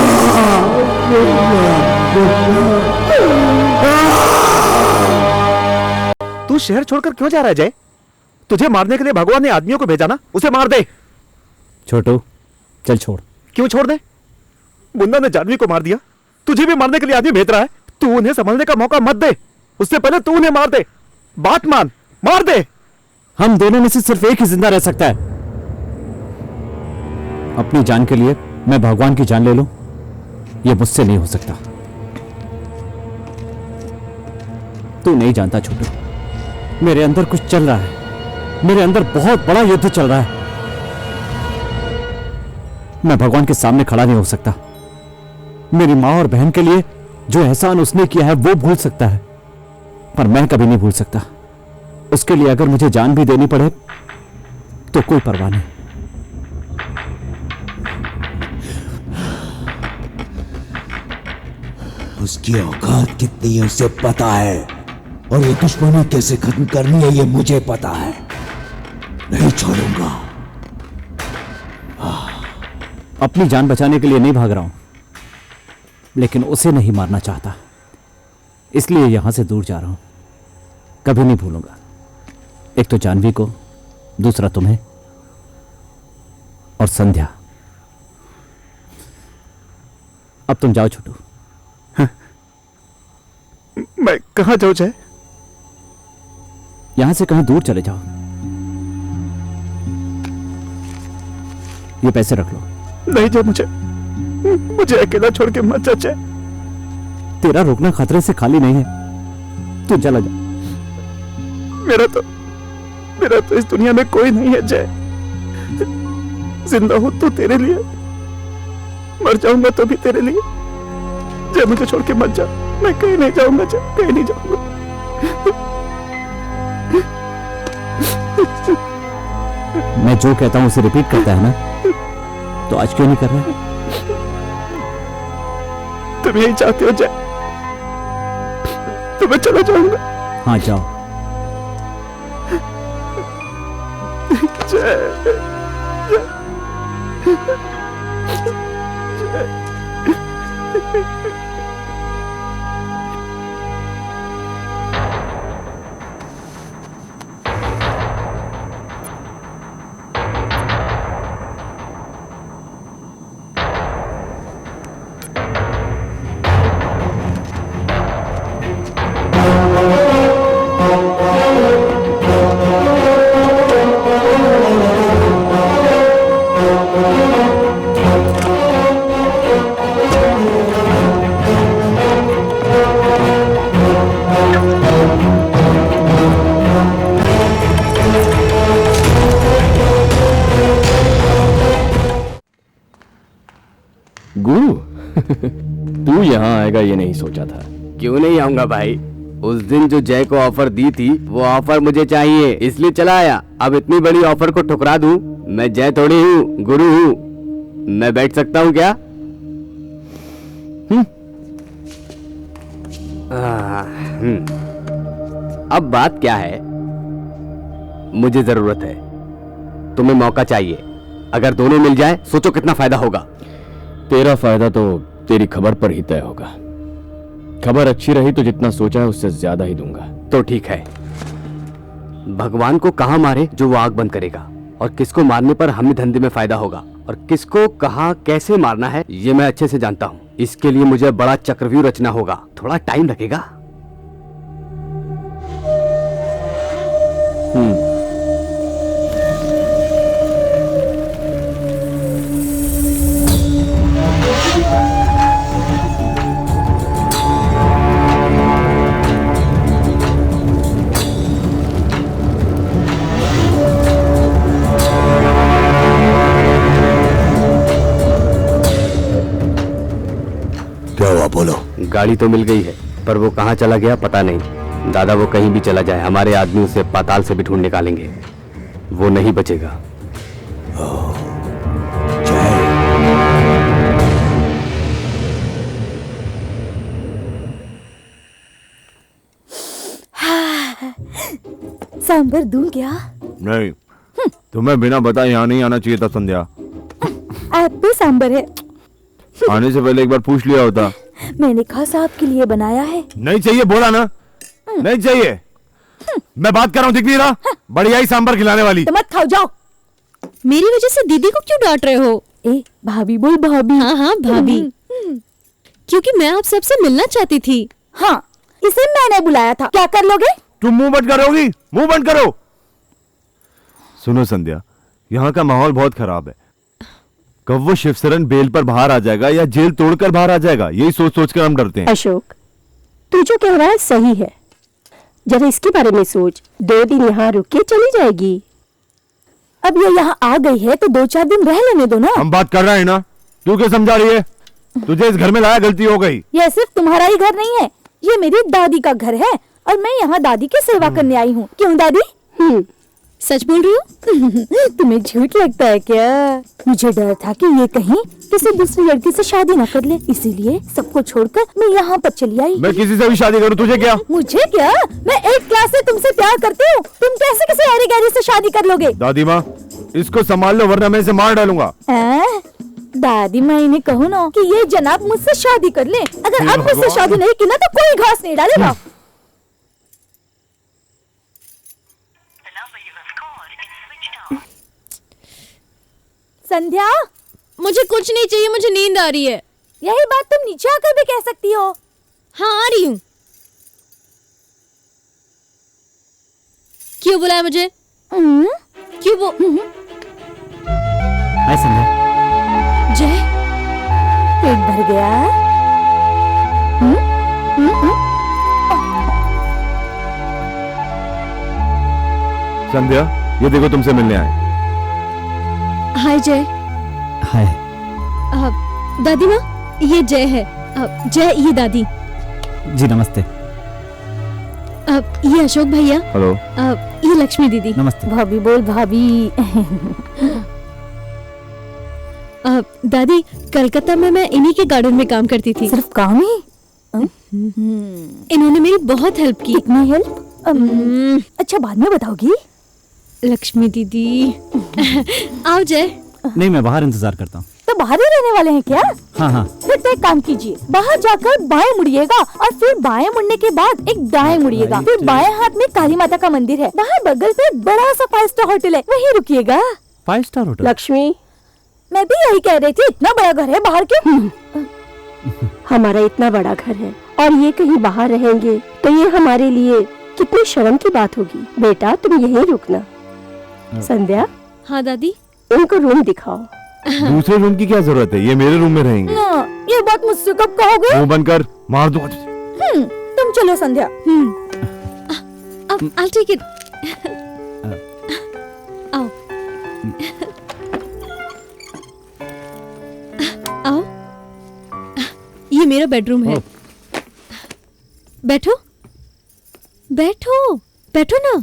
तू शहर छोड़कर क्यों जा रहा है जय? तुझे मारने के लिए भगवान ने आदमियों को भेजा ना, उसे मार दे। छोटू चल छोड़। क्यों छोड़ दे? मुन्ना ने जानवी को मार दिया, तुझे भी मारने के लिए आदमी भेज रहा है। तू उन्हें संभलने का मौका मत दे, उससे पहले तू उन्हें मार दे। बात मान, मार दे। हम दोनों में से सिर्फ एक ही जिंदा रह सकता है। अपनी जान के लिए मैं भगवान की जान ले लूं, यह मुझसे नहीं हो सकता। तू नहीं जानता छोटू, मेरे अंदर कुछ चल रहा है, मेरे अंदर बहुत बड़ा युद्ध चल रहा है। मैं भगवान के सामने खड़ा नहीं हो सकता। मेरी मां और बहन के लिए जो एहसान उसने किया है वो भूल सकता है, पर मैं कभी नहीं भूल सकता। उसके लिए अगर मुझे जान भी देनी पड़े तो कोई परवाह नहीं। उसकी औकात कितनी है उसे पता है, और ये दुश्मनी कैसे खत्म करनी है ये मुझे पता है। नहीं छोड़ूंगा। अपनी जान बचाने के लिए नहीं भाग रहा हूं, लेकिन उसे नहीं मारना चाहता, इसलिए यहां से दूर जा रहा हूं। कभी नहीं भूलूंगा, एक तो जानवी को, दूसरा तुम्हें और संध्या। अब तुम जाओ छोटू। मैं कहां जाऊं जय? यहां से कहीं दूर चले जाओ। ये पैसे रख लो। नहीं जय, मुझे अकेला छोड़ के मत जा जय। तेरा रुकना खतरे से खाली नहीं है, तू चला जा। मेरा तो इस दुनिया में कोई नहीं है जय। जिंदा हूं तो तेरे लिए, मर जाऊंगा तो भी तेरे लिए। जय मुझे छोड़ के मत जा, मैं कहीं नहीं जाऊंगा जय, कहीं नहीं जाऊंगा। मैं जो कहता हूं उसे रिपीट करता है ना, तो आज क्यों नहीं कर रहे? तुम यही चाहते हो जय, तो मैं चला जाऊंगा। हाँ जाओ। गुरु तू यहाँ आएगा ये नहीं सोचा था। क्यों नहीं आऊंगा भाई, उस दिन जो जय को ऑफर दी थी वो ऑफर मुझे चाहिए, इसलिए चला आया। अब इतनी बड़ी ऑफर को ठुकरा दूं? मैं जय थोड़ी हूँ, गुरु हूँ। मैं बैठ सकता हूँ क्या? अब बात क्या है? मुझे जरूरत है, तुम्हें मौका चाहिए। अगर दोनों मिल जाए सोचो कितना फायदा होगा। तेरा फायदा तो तेरी खबर पर ही तय होगा। खबर अच्छी रही तो जितना सोचा है उससे ज्यादा ही दूंगा। तो ठीक है, भगवान को कहां मारे जो वो आग बंद करेगा, और किसको मारने पर हमें धंधे में फायदा होगा, और किसको कहां कैसे मारना है ये मैं अच्छे से जानता हूं। इसके लिए मुझे बड़ा चक्रव्यूह रचना होगा, थोड़ा टाइम लगेगा। गाड़ी तो मिल गई है, पर वो कहाँ चला गया पता नहीं। दादा वो कहीं भी चला जाए, हमारे आदमी उसे पाताल से भी ढूंढ निकालेंगे, वो नहीं बचेगा। सांबर दूं क्या? नहीं, तुम्हें बिना बताए यहाँ नहीं आना चाहिए था संध्या। आप भी सांबर है। आने से पहले एक बार पूछ लिया होता। मैंने खास आपके लिए बनाया है। नहीं चाहिए, बोला ना, नहीं चाहिए। मैं बात कर रहा हूँ, दिख नहीं रहा? बढ़िया ही सांबर खिलाने वाली। तो मत खाओ, जाओ। मेरी वजह से दीदी को क्यों डांट रहे हो? ए भाभी बोल, भाभी। हाँ हाँ भाभी, क्योंकि मैं आप सबसे मिलना चाहती थी। हाँ, इसे मैंने बुलाया था। क्या कर लोगे? तुम मुंह बंद करोगी? मुंह बंद करो। सुनो संध्या, यहाँ का माहौल बहुत खराब है। कब वो शिवशरण बेल पर बाहर आ जाएगा या जेल तोड़कर बाहर आ जाएगा, यही सोच सोच कर हम डरते हैं। अशोक, तू जो कह रहा है सही है, जरा इसके बारे में सोच। 2 दिन यहाँ रुक के चली जाएगी। अब ये यहाँ आ गई है तो 2-4 दिन रह लेने दो ना। हम बात कर रहे हैं ना, तू क्या समझा रही है? तुझे इस घर में लाया, गलती हो गई। ये सिर्फ तुम्हारा ही घर नहीं है, ये मेरी दादी का घर है और मैं यहाँ दादी की सेवा करने आई हूँ। क्यों दादी? सच बोल रही हूँ? तुम्हें झूठ लगता है क्या? मुझे डर था कि ये कहीं किसी दूसरी लड़की से शादी न कर ले, इसीलिए सबको छोड़कर मैं यहाँ पर चली आई। मैं किसी से भी शादी करूँ, तुझे क्या? मुझे क्या? मैं 8 क्लास से तुमसे प्यार करती हूँ, तुम कैसे किसी अरे गहरे से शादी कर लोगे? दादी माँ, इसको संभाल लो वरना मैं इसे मार डालूंगा। दादी माँ इन्हें कहो ना कि ये जनाब मुझसे शादी कर ले। अगर अब मुझसे शादी नहीं की ना तो कोई घास नहीं डालेगा। संध्या, मुझे कुछ नहीं चाहिए, मुझे नींद आ रही है। यही बात तुम नीचे आकर भी कह सकती हो। हाँ आ रही हूँ। क्यों बुलाया मुझे? क्यों वो? हाय संध्या। जय, पेट भर गया? संध्या, ये देखो तुमसे मिलने आए। हाय जय। हाय। दादी माँ, ये जय है। जय, ये दादी। जी नमस्ते। ये अशोक भैया। हेलो। ये लक्ष्मी दीदी। नमस्ते। भाभी बोल, भाभी। दादी, कलकत्ता में मैं इन्हीं के गार्डन में काम करती थी। सिर्फ काम ही? इन्होंने मेरी बहुत हेल्प की। कितनी हेल्प? अच्छा बाद में बताओगी। लक्ष्मी दीदी। आओ जय। नहीं, मैं बाहर इंतजार करता हूँ। तो बाहर ही रहने वाले हैं क्या? हाँ हाँ। फिर तो एक काम कीजिए, बाहर जाकर बाएं मुड़िएगा और फिर बाएं मुड़ने के बाद एक दाएं मुड़िएगा, फिर बाएं हाथ में काली माता का मंदिर है, बाहर बगल पे बड़ा सा 5 स्टार होटल है, वहीं रुकिएगा। 5 स्टार होटल? लक्ष्मी, मैं भी यही कह रही थी, इतना बड़ा घर है, बाहर क्यों? हमारा इतना बड़ा घर है और ये कहीं बाहर रहेंगे तो ये हमारे लिए कितनी शर्म की बात होगी। बेटा तुम यहीं रुकना। संध्या। हाँ दादी। उनको रूम दिखाओ। दूसरे रूम की क्या जरूरत है, ये मेरे रूम में रहेंगे। ये बात मुझसे कब कहोगे? मुंह बंद कर, मार दूंगा तुझे। तुम चलो संध्या। I'll take it. आओ। आओ। ये मेरा बेडरूम है। बैठो, बैठो, बैठो ना।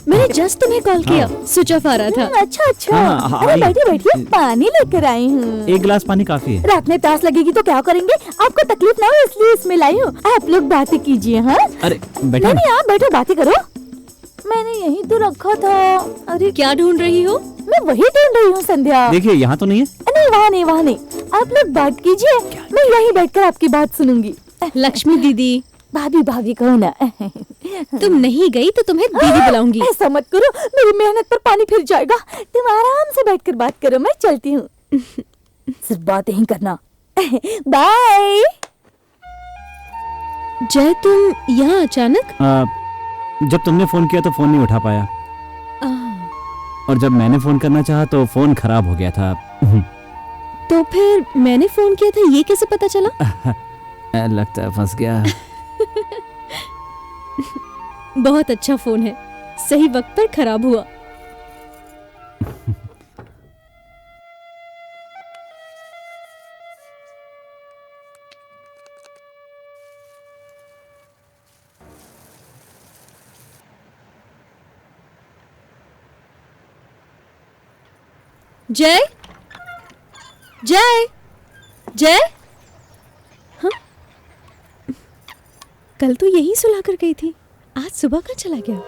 मैंने जस्ट तुम्हें कॉल किया, स्विच ऑफ आ रहा था। अच्छा अच्छा। अरे बैठिए बैठिए, पानी लेकर आई हूँ। 1 गिलास पानी काफी है। रात में प्यास लगेगी तो क्या करेंगे? आपको तकलीफ ना हो इसलिए इसमें लाई हूँ। आप लोग बातें कीजिए। हाँ अरे बैठो। नहीं आप बैठो, बातें करो। मैंने यहीं तो रखा था। अरे क्या ढूंढ रही हो? मैं वही ढूंढ रही हूँ संध्या। देखिए यहाँ तो नहीं है। नहीं वहाँ नहीं, वहाँ नहीं। आप लोग बात कीजिए, मैं यहीं बैठकर आपकी बात सुनूंगी। लक्ष्मी दीदी। भाभी भाभी कहो ना। तुम नहीं गई तो तुम्हें दीदी बुलाऊंगी। ऐसा मत करो, मेरी मेहनत पर पानी फिर जाएगा। तुम आराम से बैठकर बात करो, मैं चलती हूँ। सिर्फ बात ही करना। बाय। जय, तुम यहाँ अचानक? जब तुमने फोन किया तो फोन नहीं उठा पाया, और जब मैंने फोन करना चाहा तो फोन खराब हो गया था। तो फिर मैंने फोन किया था, ये कैसे पता चला? लगता है फंस गया। बहुत अच्छा फोन है, सही वक्त पर खराब हुआ। जय जय जय, हाँ? कल तो यही सुला कर गई थी, आज सुबह का चला गया।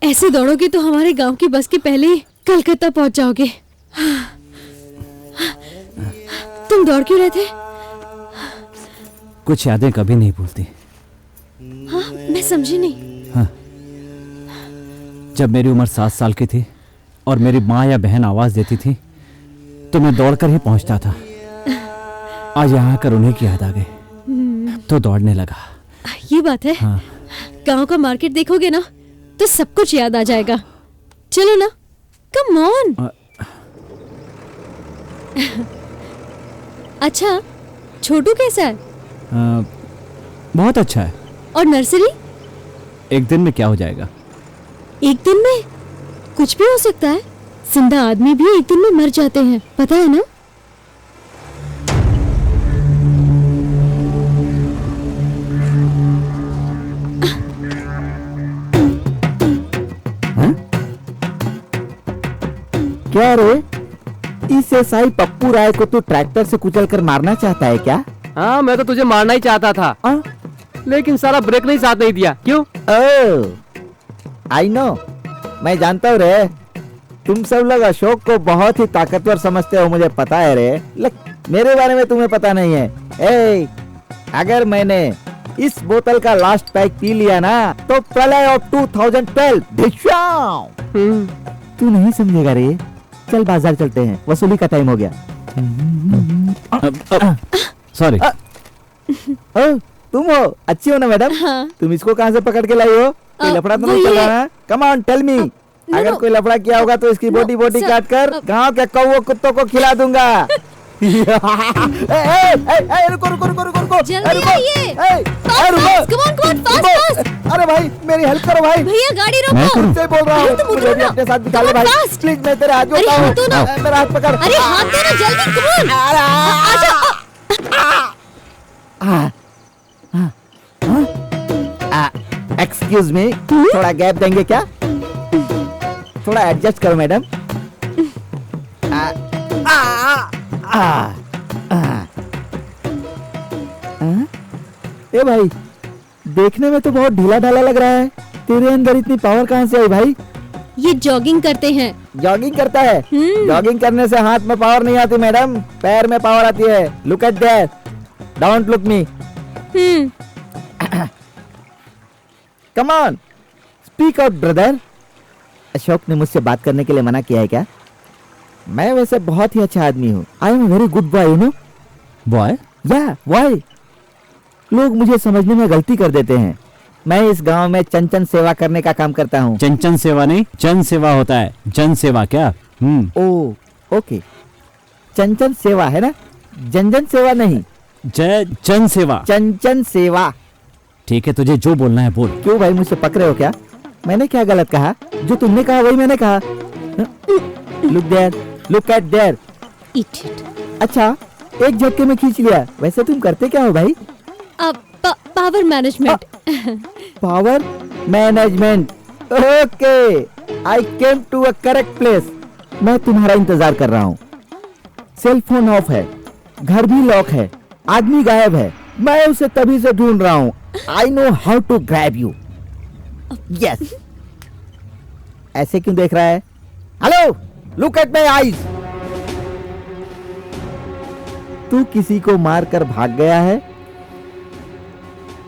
ऐसे दौड़ोगे तो हमारे गांव की बस के पहले ही कलकत्ता पहुंच जाओगे। तुम दौड़ क्यों रहे थे? कुछ यादें कभी नहीं भूलती। हाँ, मैं समझी नहीं। हाँ, जब मेरी उम्र 7 साल की थी और मेरी माँ या बहन आवाज देती थी तो मैं दौड़कर ही पहुंचता था। आज यहाँ आकर उन्हीं की याद आ गई तो दौड़ने लगा। ये बात है। हाँ। गांव का मार्केट देखोगे ना तो सब कुछ याद आ जाएगा। चलो ना, कम ऑन। अच्छा, छोटू कैसा है? बहुत अच्छा है। और नर्सरी? एक दिन में क्या हो जाएगा? एक दिन में कुछ भी हो सकता है। जिंदा आदमी भी एक दिन में मर जाते हैं, पता है ना? क्या रे, इस एसआई पप्पू राय को तू ट्रैक्टर से कुचल कर मारना चाहता है क्या? हाँ, मैं तो तुझे मारना ही चाहता था। लेकिन सारा ब्रेक नहीं साथ नहीं दिया। क्यों? आई नो, मैं जानता हूँ रे, तुम सब लोग अशोक को बहुत ही ताकतवर समझते हो, मुझे पता है रे। मेरे बारे में तुम्हें पता नहीं है। अगर मैंने इस बोतल का लास्ट पैक पी लिया ना तो प्रलय ऑफ 2012 तू नहीं समझेगा रे। चल बाजार चलते हैं, वसूली का टाइम हो गया। सॉरी। तुम हो? अच्छी हो ना मैडम? हाँ। तुम इसको कहाँ से पकड़ के लाई हो? कोई लफड़ा तो नहीं चल रहा? Come on tell me. अगर कोई लफड़ा किया होगा तो इसकी बोटी बोटी काट कर गाँव के कौवों कुत्तों को खिला दूंगा। रुको रुको रुको रुको रुको, जल्दी आइए। अरे भाई मेरी हेल्प करो भाई। भैया गाड़ी रोको। मैं करूं? से बोल रहा हूँ, मुझे भी अपने साथ बिठा ले भाई प्लीज। मैं तेरे हाथ जोड़ता हूँ, मेरा हाथ पकड़। अरे हाथ दो ना जल्दी, कम ऑन। एक्सक्यूज मी, थोड़ा गैप देंगे क्या? थोड़ा एडजस्ट करो मैडम। ए भाई, देखने में तो बहुत ढीला ढाला लग रहा है। तेरे अंदर इतनी पावर कहाँ से आई भाई? ये जॉगिंग करते हैं। जॉगिंग करता है? जॉगिंग करने से हाथ में पावर नहीं आती मैडम, पैर में पावर आती है। Look at there, don't look me. Come on, speak out brother. Ashok ने मुझसे बात करने के लिए मना किया है क्या? मैं वैसे बहुत ही अच्छा आदमी हूँ। I am very good boy, you know. Boy? या बॉय। लोग मुझे समझने में गलती कर देते हैं। मैं इस गांव में चंचन सेवा करने का काम करता हूँ। चंचन सेवा नहीं, जन सेवा होता है। जन सेवा क्या? ओ ओके, चंचन सेवा है ना, जन सेवा नहीं। जन सेवा, चंचन सेवा। ठीक है, तुझे जो बोलना है बोल। क्यों भाई, मुझसे पक रहे हो क्या? मैंने क्या गलत कहा? जो तुमने कहा वही मैंने कहा। Look there, look at there. अच्छा, एक झटके में खींच लिया। वैसे तुम करते क्या हो भाई? Power management. Power management, okay. I came to a correct place. मैं तुम्हारा इंतजार कर रहा हूँ। सेल फोन ऑफ है, घर भी लॉक है, आदमी गायब है, मैं उसे तभी से ढूंढ रहा हूँ। I know how to grab you. Yes. ऐसे क्यों देख रहा है? Hello, look at my eyes. तू किसी को मारकर भाग गया है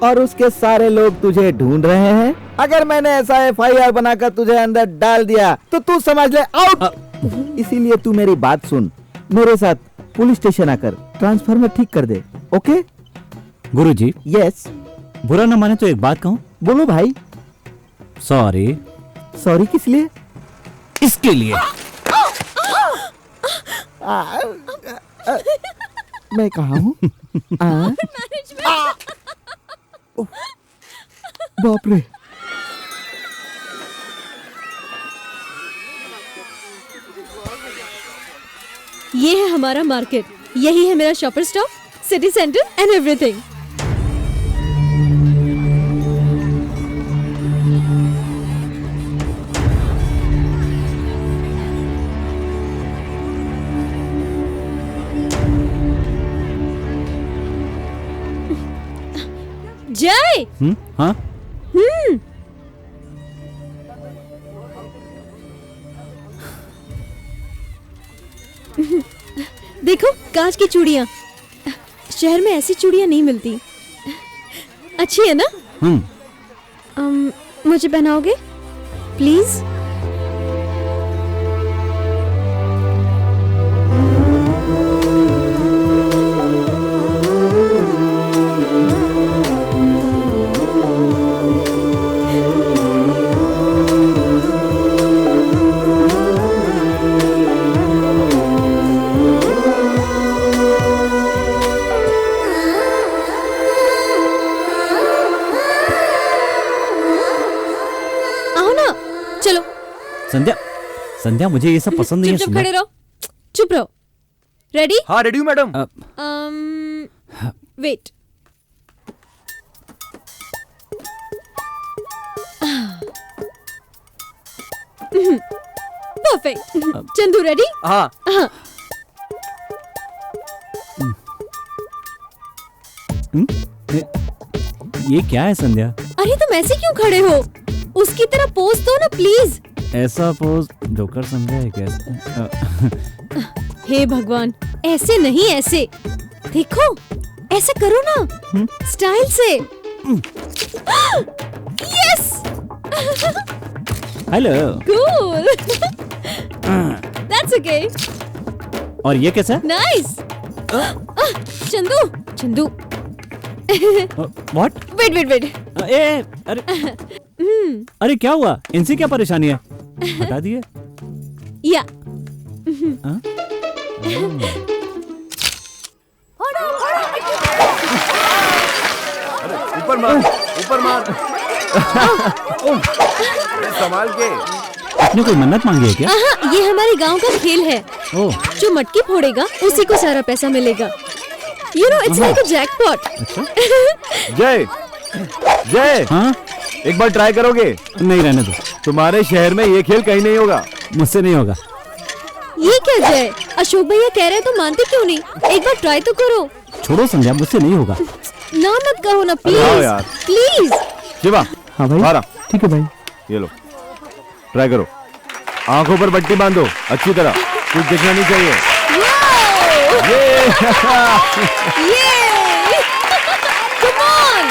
और उसके सारे लोग तुझे ढूंढ रहे हैं। अगर मैंने ऐसा FIR बनाकर तुझे अंदर डाल दिया तो तू समझ ले आउट। इसीलिए तू मेरी बात सुन, मेरे साथ पुलिस स्टेशन आकर ट्रांसफार्मर ठीक कर दे। ओके गुरुजी? यस। बुरा न माने तो एक बात कहूं? बोलो भाई। सॉरी। सॉरी किस लिए? इसके लिए। मैं कहा हूँ? बाप रे। ये है हमारा मार्केट, यही है मेरा shopper stop, city centre and everything. जय। हाँ? देखो कांच की चूड़ियाँ, शहर में ऐसी चूड़ियाँ नहीं मिलती। अच्छी है ना? मुझे पहनाओगे प्लीज? संध्या, संध्या मुझे ये सब पसंद नहीं है। चुप खड़े रहो, चुप रहो। रेडी? हाँ रेडी हूँ madam. Wait. Perfect. Chandu ready? हाँ। ये क्या है संध्या? अरे तुम ऐसे क्यों खड़े हो? उसकी तरह पोज दो ना प्लीज। ऐसा पोज जोकर समझा है क्या? हे भगवान, ऐसे नहीं, ऐसे देखो, ऐसा करो ना, स्टाइल से। Yes. Hello. Cool. That's okay. और ये कैसा? Nice. Chandu, Chandu. What? Wait wait wait. अरे क्या हुआ? इनसे क्या परेशानी है? बता दिए? या। ऊपर मार, ऊपर मार। संभाल के। आपने कोई मन्नत मांगी है क्या? ये हमारे गांव का खेल है। जो मटकी फोड़ेगा उसी को सारा पैसा मिलेगा। You know, it's like a jackpot. जय, जय। हाँ? एक बार ट्राई करोगे? नहीं, रहने दो। तुम्हारे शहर में ये खेल कहीं नहीं होगा। मुझसे नहीं होगा। ये क्या जय? अशोक भैया कह रहे हैं तो मानते क्यों नहीं? एक बार ट्राई तो करो। छोड़ो संध्या, मुझसे नहीं होगा। ना मत कहो ना प्लीज। यार। प्लीज। शिवा। हाँ भाई। मारा। ठीक है भाई। ये लो, ट्राई करो। आंखों पर पट्टी बांधो अच्छी तरह, कुछ दिखना नहीं चाहिए। Come on!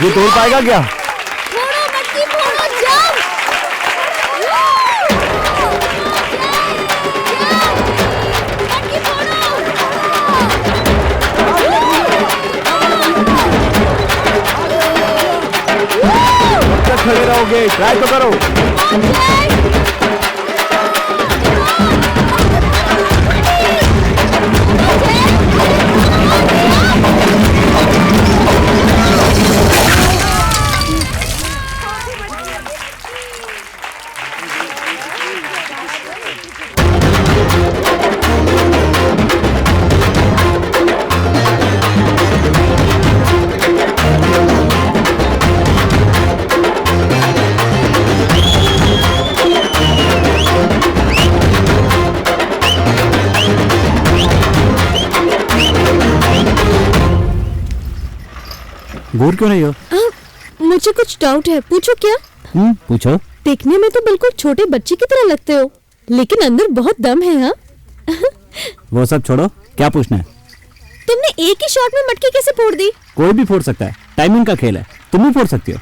ये तोड़ पाएगा क्या? फोड़ो मटकी, फोड़ो, जंप! मटकी फोड़ो! कब तक खड़े रहोगे? ट्राई तो करो। घूर क्यों रही हो? मुझे कुछ डाउट है, पूछो क्या? पूछो। देखने में तो बिल्कुल छोटे बच्चे की तरह लगते हो, लेकिन अंदर बहुत दम है। हाँ वो सब छोड़ो, क्या पूछना है? तुमने एक ही शॉट में मटकी कैसे फोड़ दी? कोई भी फोड़ सकता है, टाइमिंग का खेल है, तुम भी फोड़ सकती हो।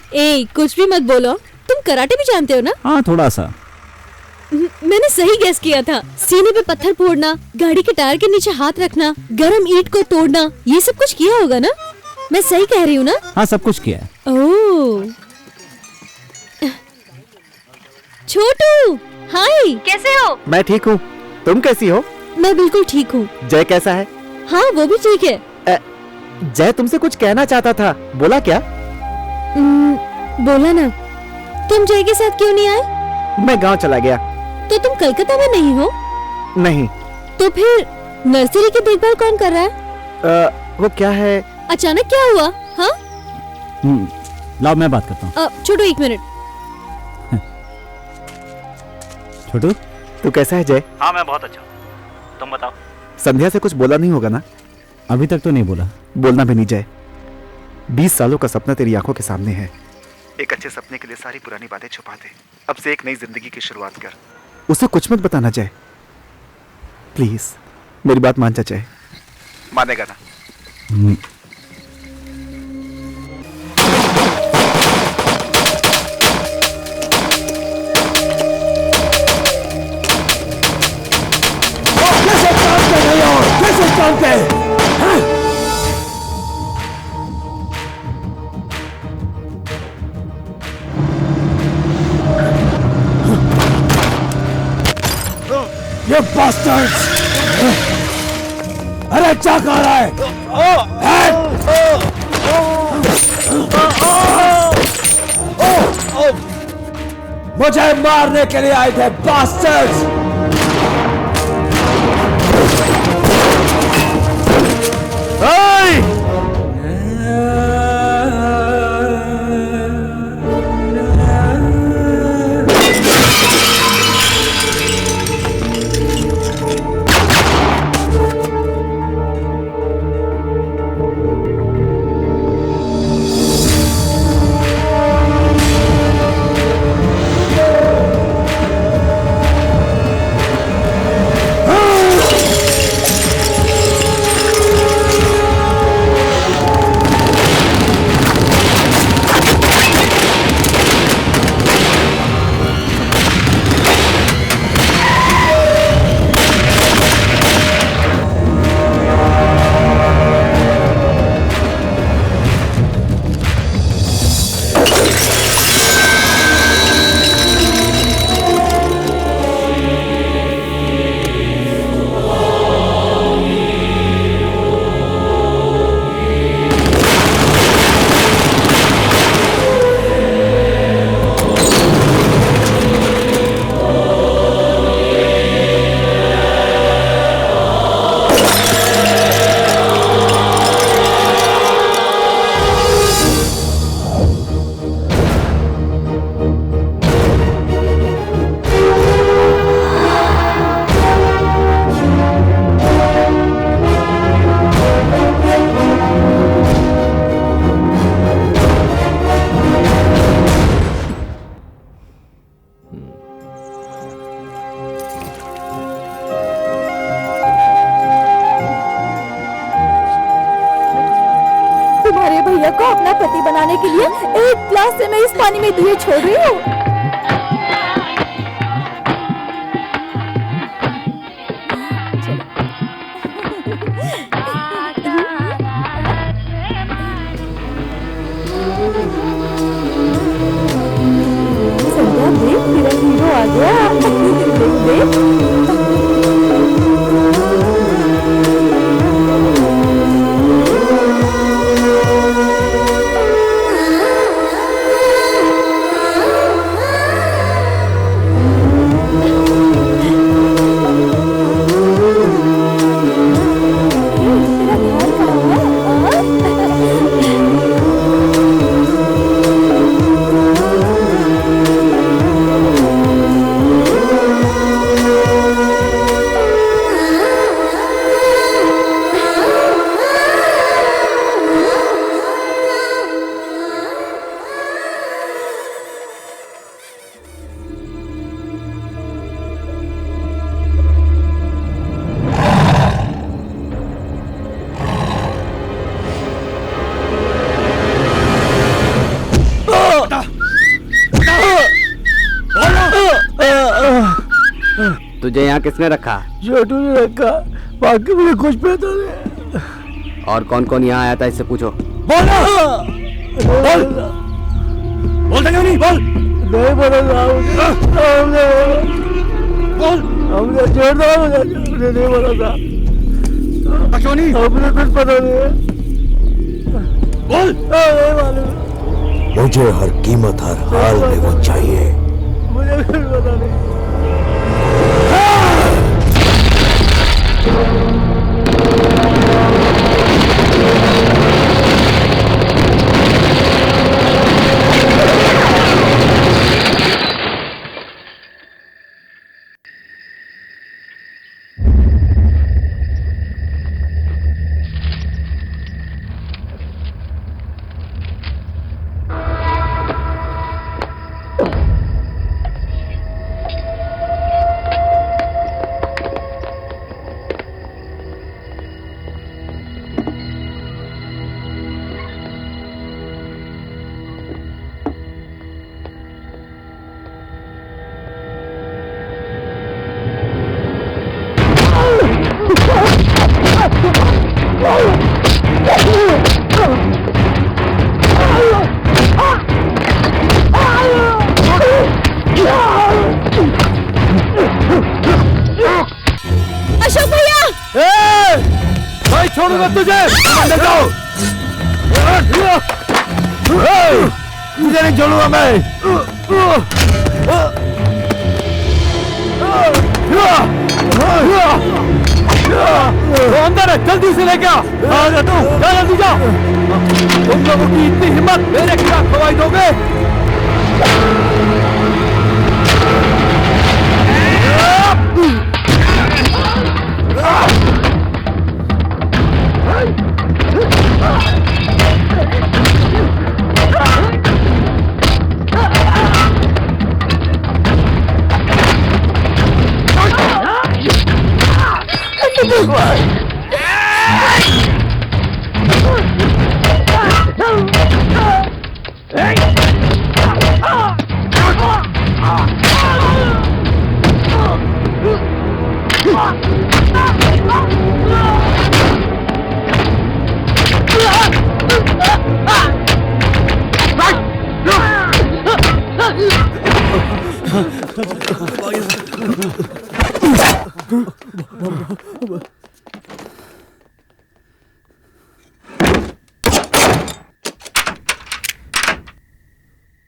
कुछ भी मत बोलो, तुम कराटे भी जानते हो ना? हाँ थोड़ा सा। मैंने सही गैस किया था। सीने पे पत्थर फोड़ना, गाड़ी के टायर के नीचे हाथ रखना, गरम ईंट को तोड़ना, ये सब कुछ किया होगा ना? मैं सही कह रही हूँ ना? हाँ सब कुछ किया है। ओह छोटू, हाय, कैसे हो? मैं ठीक हूँ, तुम कैसी हो? मैं बिल्कुल ठीक हूँ। जय कैसा है? हाँ वो भी ठीक है। जय तुमसे कुछ कहना चाहता था, बोला क्या? बोला ना। तुम जय के साथ क्यों नहीं आए? मैं गांव चला गया। तो तुम कलकत्ता में नहीं हो? नहीं। तो फिर नर्सरी की देखभाल कौन कर रहा है? वो क्या है, अचानक क्या हुआ? हाँ लाओ मैं बात करता हूँ। छोटू 1 मिनट। छोटू तू कैसा है जय? हाँ मैं बहुत अच्छा हूँ, तुम बताओ। संध्या से कुछ बोला नहीं होगा ना? अभी तक तो नहीं बोला। बोलना भी नहीं जय, 20 सालों का सपना तेरी आंखों के सामने है। एक अच्छे सपने के लिए सारी पुरानी बातें छुपा दे, अब से एक नई जिंदगी की शुरुआत कर। उसे कुछ मत बताना जय, प्लीज मेरी बात मान जा जय, मानेगा ना? कैसे काम पे? ये bastards! अरे क्या कर रहा है? मुझे मारने के लिए आए थे bastards! भैया को अपना पति बनाने के लिए एक ग्लास से मैं इस पानी में दिए छोड़ रही हूँ। संध्या देख, तेरा हीरो आ गया। देख देख। तुझे यहाँ किसने रखा? छोटू ने रखा, बाकी मुझे कुछ पता नहीं। और कौन कौन यहाँ आया था इससे पूछो। बोल बोलता क्यों नहीं? बोल। नहीं बोला बोल। हमने छोड़ दो, मुझे नहीं बोला था। क्यों नहीं? हमने कुछ पता नहीं है। बोल। नहीं मालूम। मुझे हर कीमत हर हाल में वो चाहिए। मुझे कुछ पता नहीं। अशोक भैया! भाई छोड़ूंगा तुझे! अंदर जाओ! तुझे नहीं छोड़ूंगा मैं! अंदर है, जल्दी से लेके आ! तू जा, जल्दी जा! तुम लोगों की इतनी हिम्मत मेरे खिलाफ गवाही दोगे?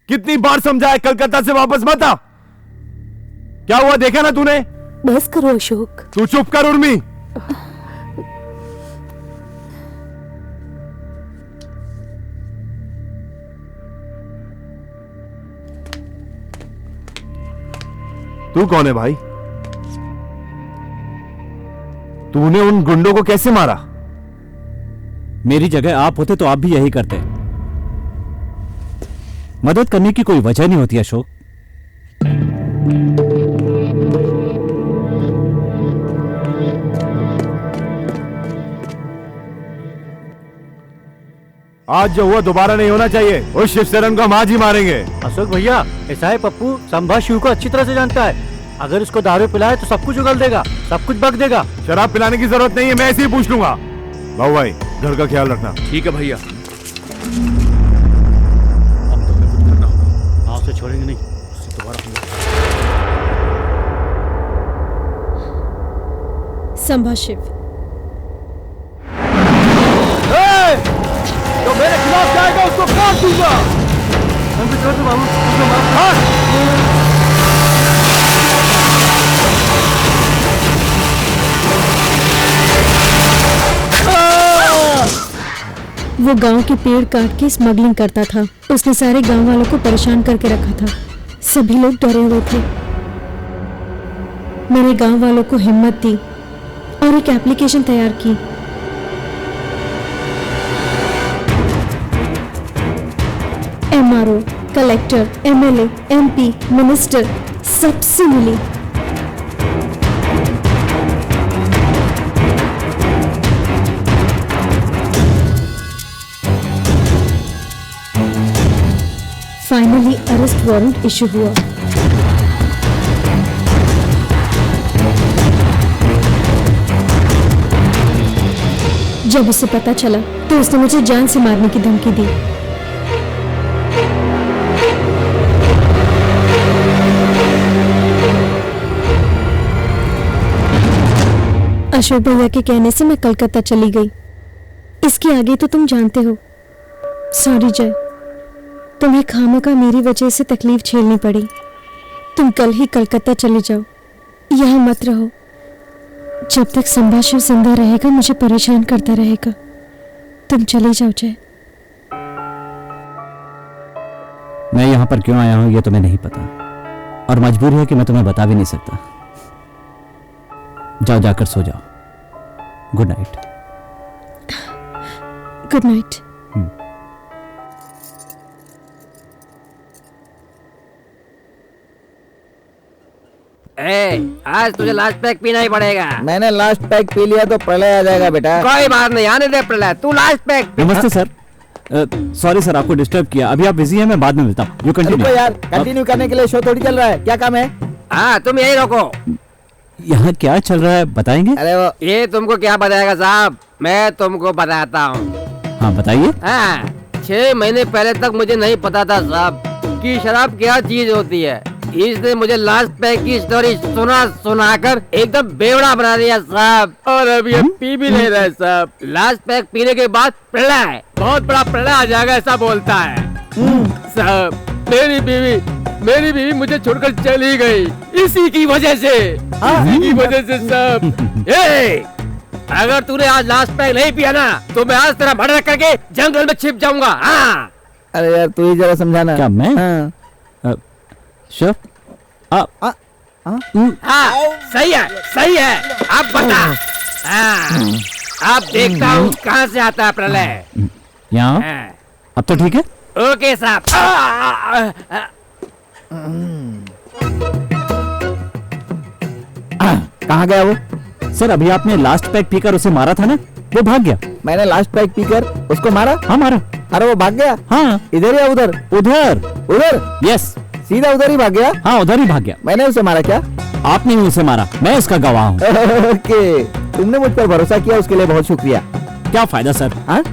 कितनी बार समझाया कलकत्ता से वापस मत आ। क्या हुआ देखा ना तूने? बस करो अशोक। तू चुप कर उर्मी। तू कौन है भाई? तूने उन गुंडों को कैसे मारा? मेरी जगह आप होते तो आप भी यही करते। मदद करने की कोई वजह नहीं होती अशोक। आज जो हुआ दोबारा नहीं होना चाहिए। उस शिवशरण को हम आज ही मारेंगे। अशोक भैया, ऐसा है पप्पू संभा शिव को अच्छी तरह से जानता है। अगर उसको दारू पिलाए तो सब कुछ उगल देगा, सब कुछ बक देगा। शराब पिलाने की जरूरत नहीं है, मैं ऐसे ही पूछ लूंगा। बाबू भाई घर का ख्याल रखना। ठीक है भैया। हाँ, उसे छोड़ेंगे नहीं, उससे दोबारा संभा शिव, तो मेरे खिलाफ जाएगा उसको काट दूंगा। वो गांव के पेड़ काट के स्मगलिंग करता था। उसने सारे गांव वालों को परेशान करके रखा था। सभी लोग डरे हुए थे। मैंने गांव वालों को हिम्मत दी और एक एप्लीकेशन तैयार की। MRO, collector, MLA, MP, minister सबसे मिली। फाइनली अरेस्ट वारंट इशू हुआ। जब उसे पता चला तो उसने मुझे जान से मारने की धमकी दी। अशोक भैया के कहने से मैं कलकत्ता चली गई। इसके आगे तो तुम जानते हो। सॉरी जय, तुम्हें खामखा मेरी वजह से तकलीफ झेलनी पड़ी। तुम कल ही कलकत्ता चले जाओ, यहाँ मत रहो। जब तक संभा शिव जिंदा रहेगा मुझे परेशान करता रहेगा। तुम चले जाओ जय। मैं यहाँ पर क्यों आया हूँ ये तुम्हें नहीं पता, और मजबूरी है कि मैं तुम्हें बता भी नहीं सकता। जाओ, जाकर सो जाओ। Good night. Good night. आज तुझे लास्ट पैक पीना ही पड़ेगा। मैंने लास्ट पैक पी लिया तो प्रलय आ जाएगा बेटा। कोई बात नहीं, आने दे प्रलय, तू लास्ट पैक। नमस्ते सर। सॉरी सर, आपको डिस्टर्ब किया। अभी आप बिजी हैं, मैं बाद में मिलता हूँ। You continue. यार कंटिन्यू करने के लिए शो थोड़ी चल रहा है, क्या काम है? हाँ, तुम यही रोको। यहाँ क्या चल रहा है बताएंगे? अरे वो ये तुमको क्या बताएगा साहब, मैं तुमको बताता हूँ। हाँ बताइए। हाँ, 6 महीने पहले तक मुझे नहीं पता था साहब कि शराब क्या चीज होती है। इसने मुझे लास्ट पैक की स्टोरी सुनाकर एकदम बेवड़ा बना दिया साहब, और अभी ये पी भी नहीं रहे साहब। लास्ट पैक पीने के बाद प्रलय, बहुत बड़ा प्रलय आ जाएगा ऐसा बोलता है साहब। मेरी बीवी मुझे छोड़कर चली गई इसी की वजह से, इसी की वजह से साहब। अगर तूने आज लास्ट पैक नहीं पिया ना तो मैं आज तेरा मर्डर करके जंगल में छिप जाऊंगा। हाँ। अरे यार तू ही जरा समझाना। क्या मैं? श्योर। हाँ, सही है। अब बता। अब देखता हूँ कहाँ से आता है प्रलय। यहाँ अब तो ठीक है। ओके साहब। कहाँ गया वो? सर अभी आपने लास्ट पैक पीकर उसे मारा था ना, वो भाग गया। मैंने लास्ट पैक पीकर उसको मारा? हाँ मारा। अरे वो भाग गया? हाँ। इधर या उधर? उधर। यस, सीधा उधर ही भाग गया? हाँ उधर ही भाग गया। मैंने उसे मारा क्या? आपने ही उसे मारा, मैं इसका गवाह हूँ। ओके, तुमने मुझ पर भरोसा किया, उसके लिए बहुत शुक्रिया। क्या फायदा सर? हाँ?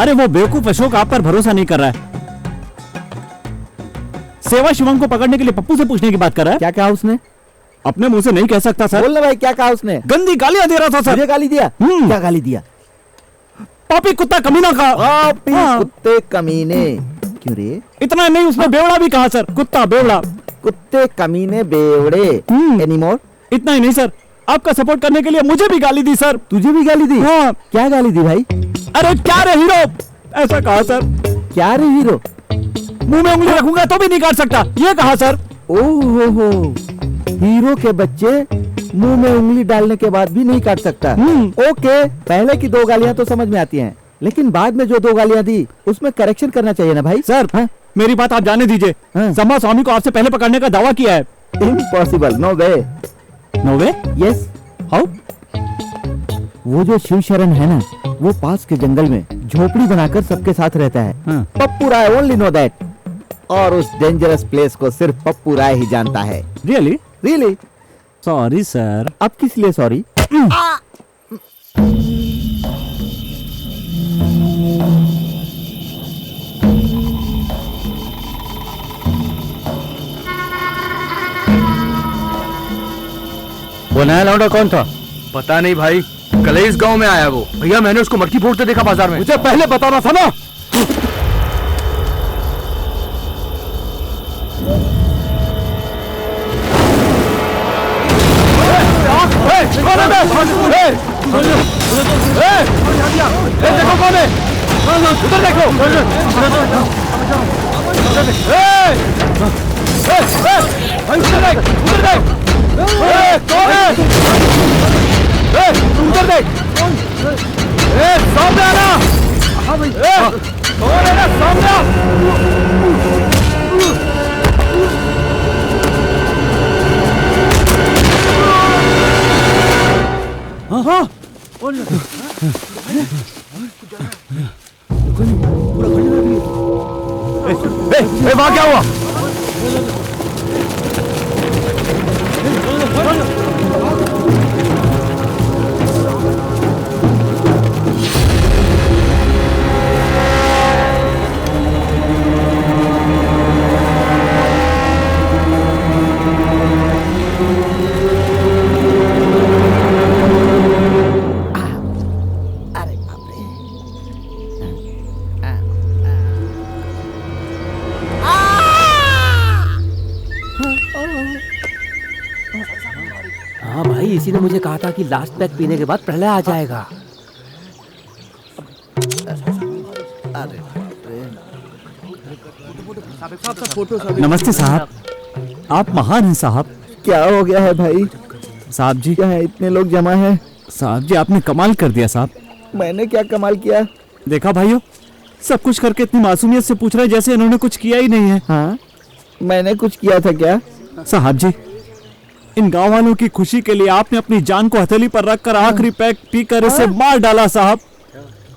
अरे वो बेवकूफ अशोक आप पर भरोसा नहीं कर रहा है। सेवा शिवम को पकड़ने के लिए पप्पू से पूछने की बात कर रहा है। क्या कहा उसने? अपने मुंह से नहीं कह सकता सर। बोलना भाई, क्या कहा उसने? गंदी गालियां दे रहा था सर। मुझे गाली दिया? क्या गाली दिया? पापी कुत्ता कमीना का। पापी कुत्ते कमीने। क्यों रे? इतना नहीं, उसने बेवड़ा भी कहा सर। कुत्ता बेवड़ा। कुत्ते कमीने बेवड़े। एनीमोर? इतना ही नहीं सर, आपका सपोर्ट करने के लिए मुझे भी गाली दी सर। तुझे भी गाली दी? हाँ। क्या गाली दी भाई? अरे क्या रे हीरो, ऐसा कहा सर। क्या रे हीरो? मुंह में उंगली रखूंगा तो भी नहीं काट सकता, ये कहा सर। ओहो, हीरो के बच्चे मुंह में उंगली डालने के बाद भी नहीं काट सकता। ओके, पहले की 2 गालियां तो समझ में आती हैं, लेकिन बाद में जो 2 गालियां दी उसमें करेक्शन करना चाहिए ना भाई। सर मेरी बात आप जाने दीजिए। संभा स्वामी को आपसे पहले पकड़ने का दावा किया है। Impossible, no way. No way? Yes. How? वो जो शिव शरण है ना, वो पास के जंगल में झोपड़ी बनाकर सबके साथ रहता है। पप्पू राय ओनली नो दैट, और उस डेंजरस प्लेस को सिर्फ पप्पू राय ही जानता है। रियली? रियली। Sorry sir. अब किस लिए सॉरी? वो नया लौंडा कौन था? पता नहीं भाई, कल ही इस गांव में आया वो। भैया मैंने उसको मटकी फोड़ते देखा बाजार में। मुझे पहले बताना था ना। देखो कौन है, उधर देखो। उधर देख, कौन है? उधर देख, सामने आना। कौन है ना, सामने आ। हाँ, वहाँ क्या हुआ? हाँ भाई, इसी ने मुझे कहा था कि लास्ट पैक पीने के बाद प्रलय आ जाएगा। नमस्ते साहब, आप महान हैं साहब। क्या हो गया है भाई? साहब जी, क्या है, इतने लोग जमा हैं? साहब जी, आपने कमाल कर दिया साहब। मैंने क्या कमाल किया? देखा भाइयों, सब कुछ करके इतनी मासूमियत से पूछ रहे हैं जैसे इन्होंने कुछ किया ही नहीं है। हाँ, मैंने कुछ किया था क्या? साहब जी, इन गांव वालों की खुशी के लिए आपने अपनी जान को हथेली पर रखकर आखिरी पैक पीकर इसे मार डाला साहब।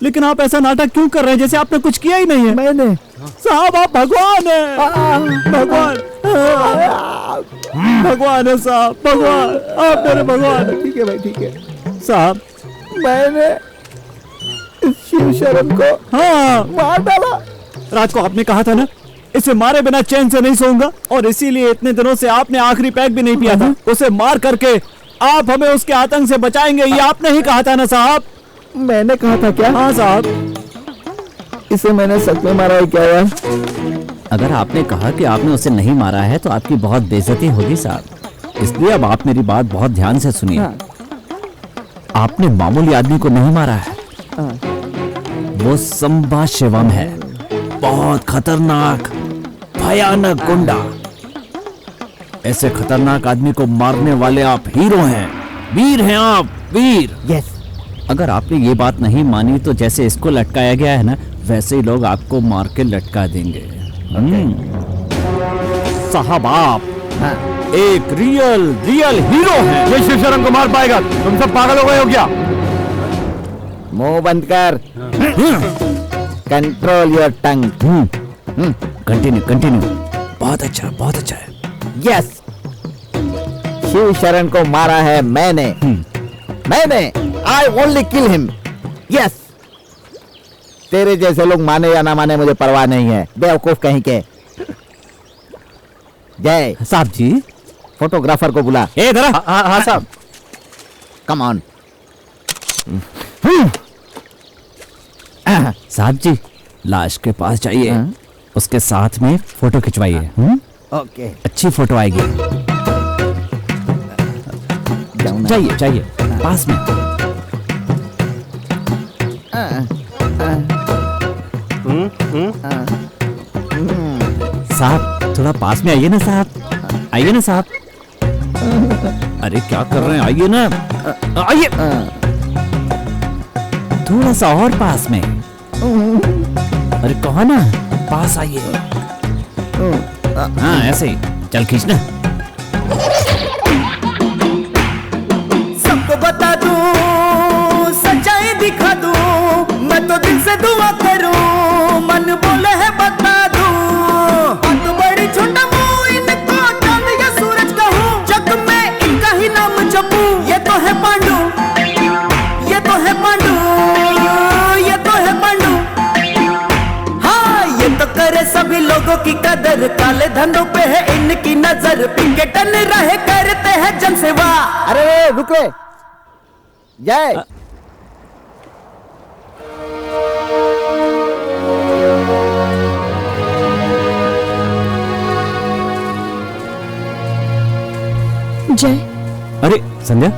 लेकिन आप ऐसा नाटक क्यों कर रहे हैं जैसे आपने कुछ किया ही नहीं है? मैंने? साहब, आप भगवान हैं। भगवान, भगवान है साहब, भगवान, आप मेरे भगवान हैं। ठीक है भाई, ठीक है साहब। मैंने शिव शरण को मार डाला। रात को आपने कहा था ना, इसे मारे बिना चैन से नहीं सोऊंगा, और इसीलिए इतने दिनों से आपने आखिरी पैक भी नहीं पिया था। उसे मार करके आप हमें उसके आतंक से बचाएंगे, ये आपने ही कहा था ना साहब? मैंने कहा था क्या? हाँ साहब। इसे मैंने सच में मारा है क्या यार? अगर आपने कहा कि आपने उसे नहीं मारा है तो आपकी बहुत बेइज्जती होगी साहब, इसलिए अब आप मेरी बात बहुत ध्यान से सुनिए। आपने मामूली आदमी को नहीं मारा है, वो संभा शिवम है, बहुत खतरनाक भयानक गुंडा। ऐसे खतरनाक आदमी को मारने वाले आप हीरो हैं, वीर हैं आप, वीर। यस। अगर आपने ये बात नहीं मानी तो जैसे इसको लटकाया गया है ना, वैसे ही लोग आपको मार के लटका देंगे। साहब, आप एक रियल हीरो हैं। ये शिव शरण को मार पाएगा? तुम सब पागल हो गए हो क्या? मुंह बंद कर। Control your tongue. कंटिन्यू। बहुत अच्छा है। यस, शिव शरण को मारा है मैंने। I only kill him. Yes. तेरे जैसे लोग माने या ना माने मुझे परवाह नहीं है, बेवकूफ कहीं के। जय साहब जी, फोटोग्राफर को बुला। हाँ साहब। Come on. साहब जी, लाश के पास जाइए, उसके साथ में फोटो खिंचवाइए। ओके, अच्छी फोटो आएगी। जाइए पास में। साहब, थोड़ा पास में आइए ना साहब, आइए ना साहब। अरे क्या कर रहे हैं, आइए ना, आइए। थोड़ा सा और पास में। अरे कहो ना, पास आइए। हाँ, ऐसे ही, चल खींचना। सबको बता दूं, सच्चाई दिखा दूं, मैं तो दिल से दुआ करूं, मन बोले है बता दूं। बात बड़ी छोटा मुंह, इनको चांद या सूरज कहूं, जग में इनका ही नाम जपूं। ये तो है पांडु, ये तो है पांडु, ये तो है पांडु। हाँ, ये तो करे सभी लोगों की कदर, काले धंधों पे है इनकी नजर, पिंके टन रहे करते हैं जनसेवा। अरे रुक रे, जय। जय, अरे संध्या,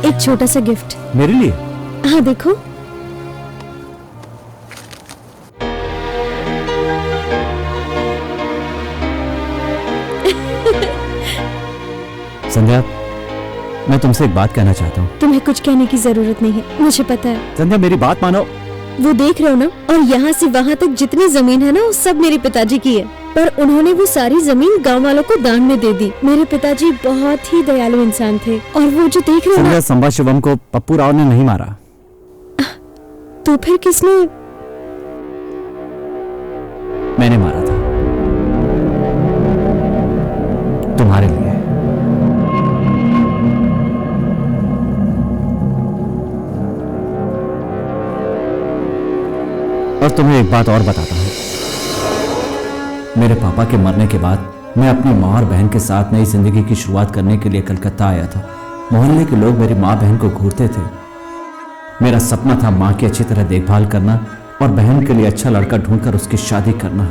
एक छोटा सा गिफ्ट मेरे लिए। हाँ देखो। संध्या, मैं तुमसे एक बात कहना चाहता हूँ। तुम्हें कुछ कहने की जरूरत नहीं है, मुझे पता है। संध्या, मेरी बात मानो। वो देख रहे हो ना, और यहाँ से वहाँ तक जितनी जमीन है ना, वो सब मेरे पिताजी की है, पर उन्होंने वो सारी जमीन गांव वालों को दान में दे दी। मेरे पिताजी बहुत ही दयालु इंसान थे, और वो जो देख रहे हो संध्या, ना, संभा शिवम को पप्पू राव ने नहीं मारा। तो फिर किसने? मैंने मारा था, तुम्हारे लिए। और तुम्हें एक बात और बताता हूं। मेरे पापा के मरने के बाद मैं अपनी माँ और बहन के साथ नई जिंदगी की शुरुआत करने के लिए कलकत्ता आया था। मोहल्ले के लोग मेरी माँ बहन को घूरते थे। मेरा सपना था माँ की अच्छी तरह देखभाल करना और बहन के लिए अच्छा लड़का ढूंढकर उसकी शादी करना।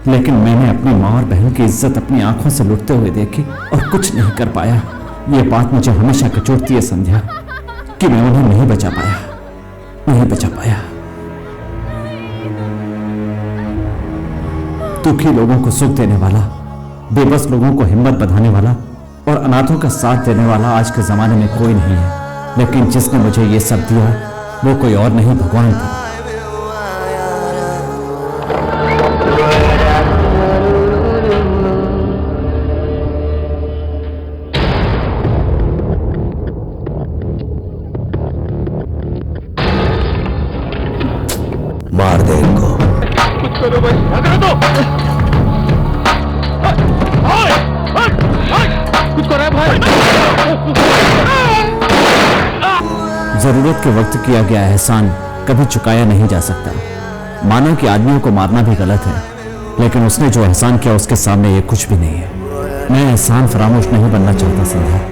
लेकिन मैंने अपनी माँ और बहन की इज्जत अपनी आंखों से लुटते हुए देखी और कुछ नहीं कर पाया। ये बात मुझे हमेशा कचोटती है संध्या कि मैं उन्हें नहीं बचा पाया, नहीं बचा पाया। दुखी लोगों को सुख देने वाला, बेबस लोगों को हिम्मत बंधाने वाला और अनाथों का साथ देने वाला आज के जमाने में कोई नहीं है। लेकिन जिसने मुझे ये सब दिया वो कोई और नहीं, भगवान था। मार दे इनको। कुछ करो भाई, भगा दो। कुछ करो भाई। जरूरत के वक्त किया गया एहसान कभी चुकाया नहीं जा सकता। माना कि आदमियों को मारना भी गलत है, लेकिन उसने जो एहसान किया उसके सामने ये कुछ भी नहीं है। मैं एहसान फरामोश नहीं बनना चाहता संध्या।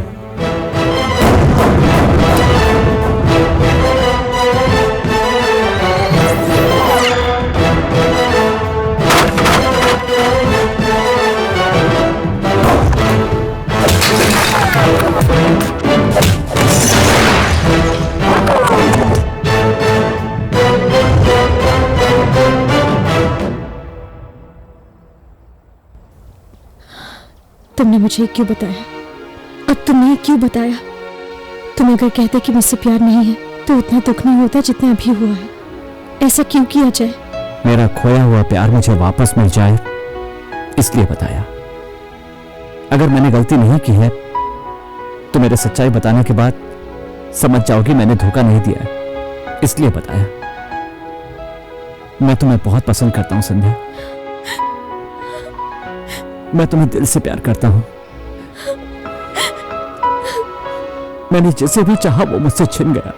तुमने मुझे क्यों बताया? अब तुमने क्यों बताया? तुम अगर कहते कि मुझसे प्यार नहीं है तो उतना दुख नहीं होता जितना अभी हुआ है। ऐसा क्यों किया जाए? मेरा खोया हुआ प्यार मुझे वापस मिल जाए इसलिए बताया। अगर मैंने गलती नहीं की है तो मेरे सच्चाई बताने के बाद समझ जाओगी मैंने धोखा नहीं दिया है, इसलिए बताया। मैं तुम्हें बहुत पसंद करता हूं संध्या। मैं तुम्हें दिल से प्यार करता हूं। मैंने जिसे भी चाहा वो मुझसे छिन गया।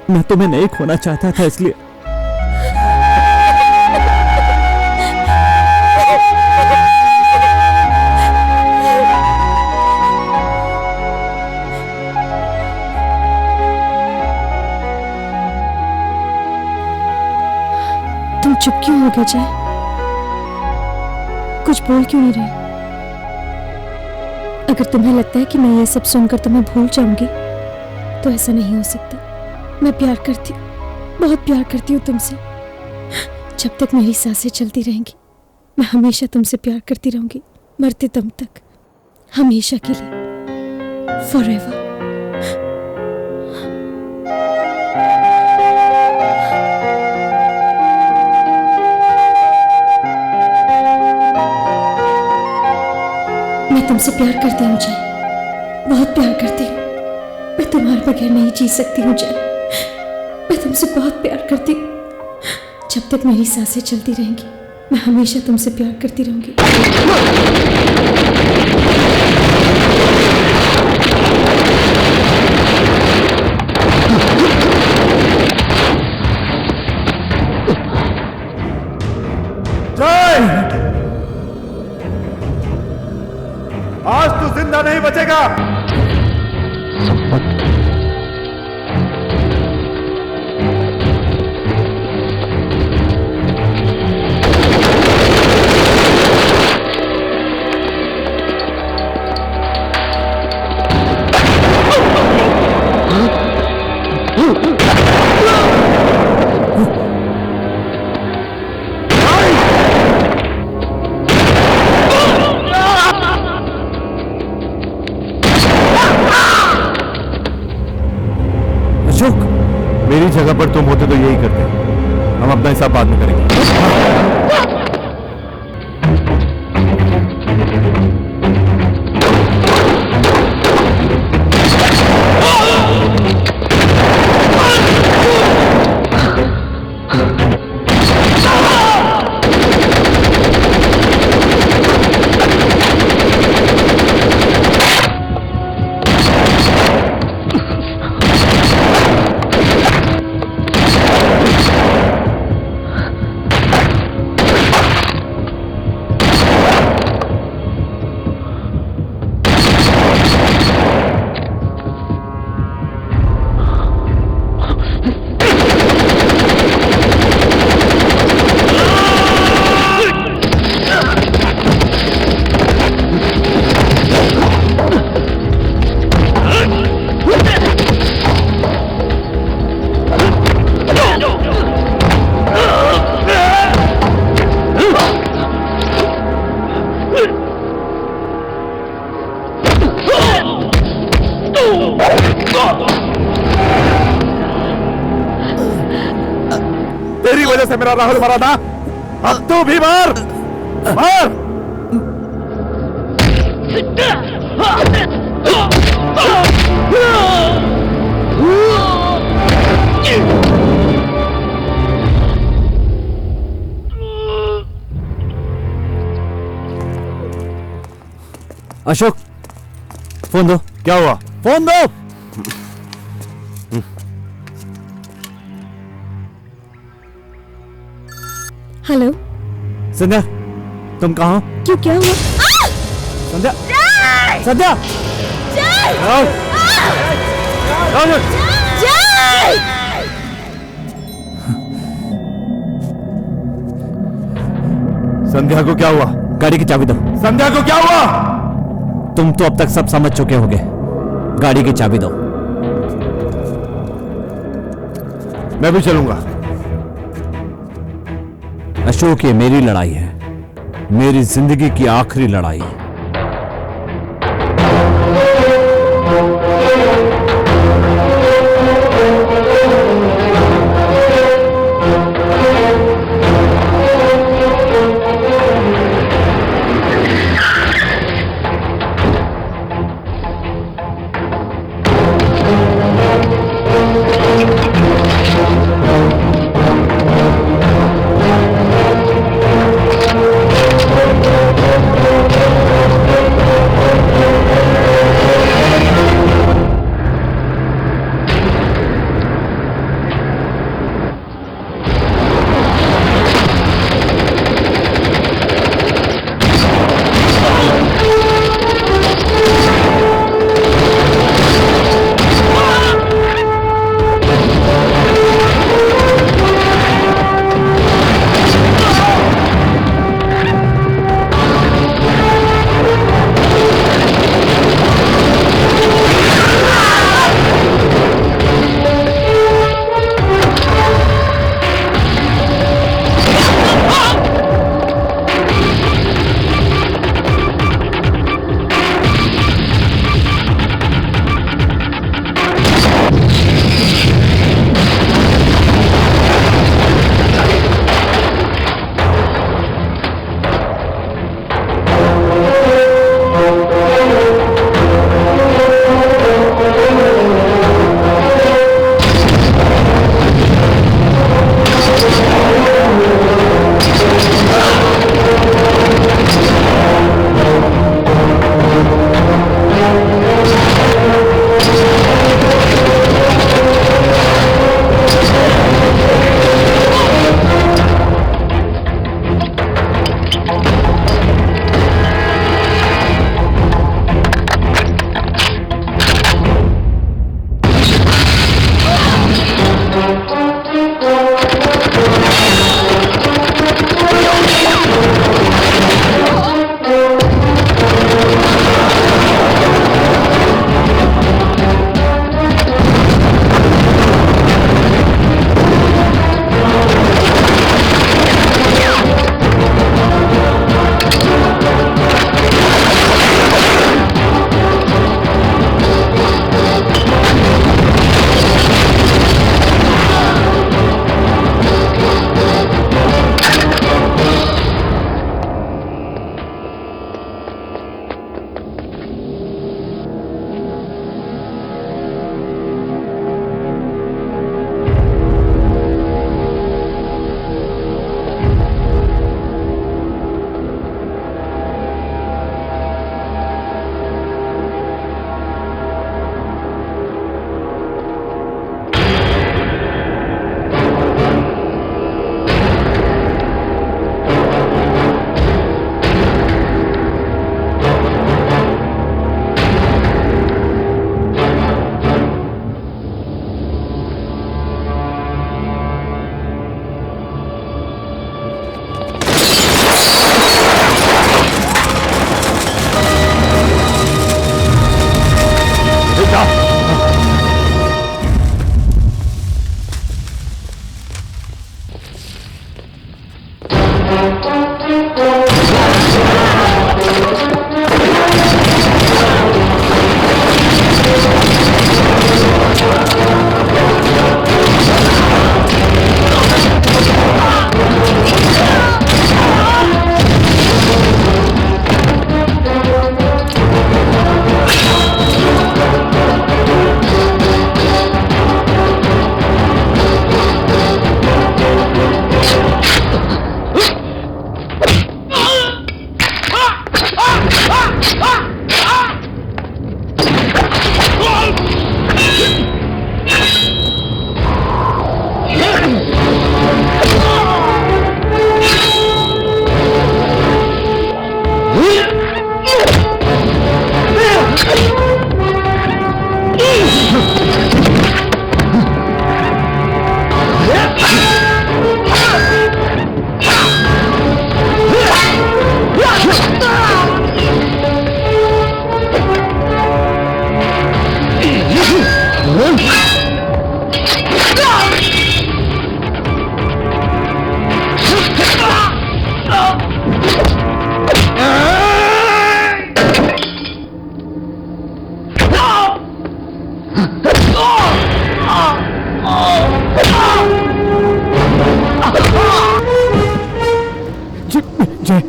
मैं तुम्हें नहीं खोना चाहता था, इसलिए तुम चुप क्यों हो गए जय? कुछ बोल क्यों नहीं रहे? अगर तुम्हें लगता है कि मैं ये सब सुनकर तुम्हें भूल जाऊंगी तो ऐसा नहीं हो सकता। मैं प्यार करती हूँ, बहुत प्यार करती हूँ तुमसे। जब तक मेरी सांसें चलती रहेंगी मैं हमेशा तुमसे प्यार करती रहूंगी, मरते दम तक, हमेशा के लिए, फॉरएवर। मैं तुमसे प्यार करती हूँ जय, बहुत प्यार करती हूँ। मैं तुम्हारे बगैर नहीं जी सकती हूँ जय। मैं तुमसे बहुत प्यार करती हूँ। जब तक मेरी सांसें चलती रहेंगी मैं हमेशा तुमसे प्यार करती रहूंगी। जय, आज तू जिंदा नहीं बचेगा। मेरी जगह पर तुम होते तो यही करते। हम अपना हिसाब बाद में करेंगे। तेरी वजह से मेरा राहुल मरा था, अब तू भी मार मार। अशोक, फोन दो। क्या हुआ? फोन दो। हेलो संध्या, तुम कहाँ हो? क्यों, क्या हुआ? संध्या, संध्या, संध्या को क्या हुआ? गाड़ी की चाबी दो। संध्या को क्या हुआ? तुम तो अब तक सब समझ चुके होगे। गाड़ी की चाबी दो। मैं भी चलूंगा। अशोक, ये मेरी लड़ाई है, मेरी जिंदगी की आखिरी लड़ाई।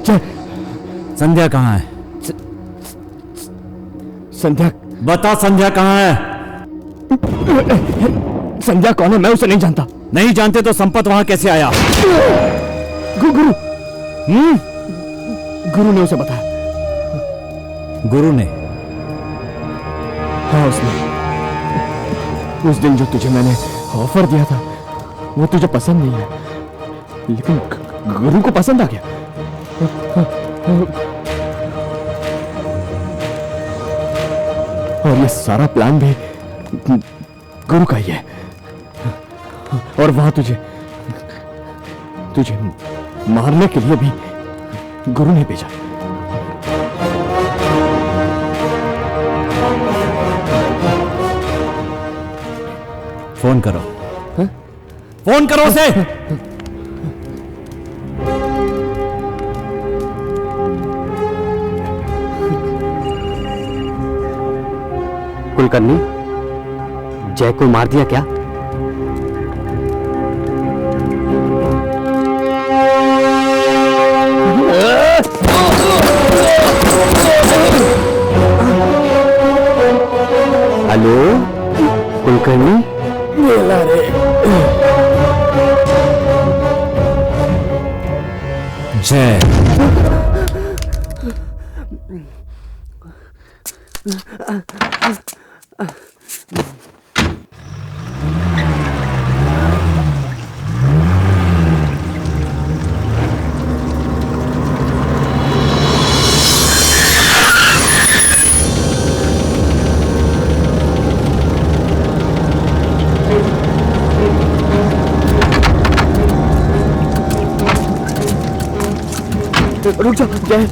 संध्या कहाँ है? संध्या? बता, संध्या कहाँ है? संध्या कौन है? मैं उसे नहीं जानता। नहीं जानते तो संपत वहां कैसे आया? गुरु गुरु ने उसे बताया। गुरु ने? हाँ, उसने। उस दिन जो तुझे मैंने ऑफर दिया था वो तुझे पसंद नहीं है, लेकिन गुरु को पसंद आ गया। और ये सारा प्लान भी गुरु का ही है। और वहां तुझे मारने के लिए भी गुरु ने भेजा। फोन करो। फोन करो उसे। कुलकर्णी, जय को मार दिया क्या? हेलो कुलकर्णी? मेला रे। जय। रुक जा जय,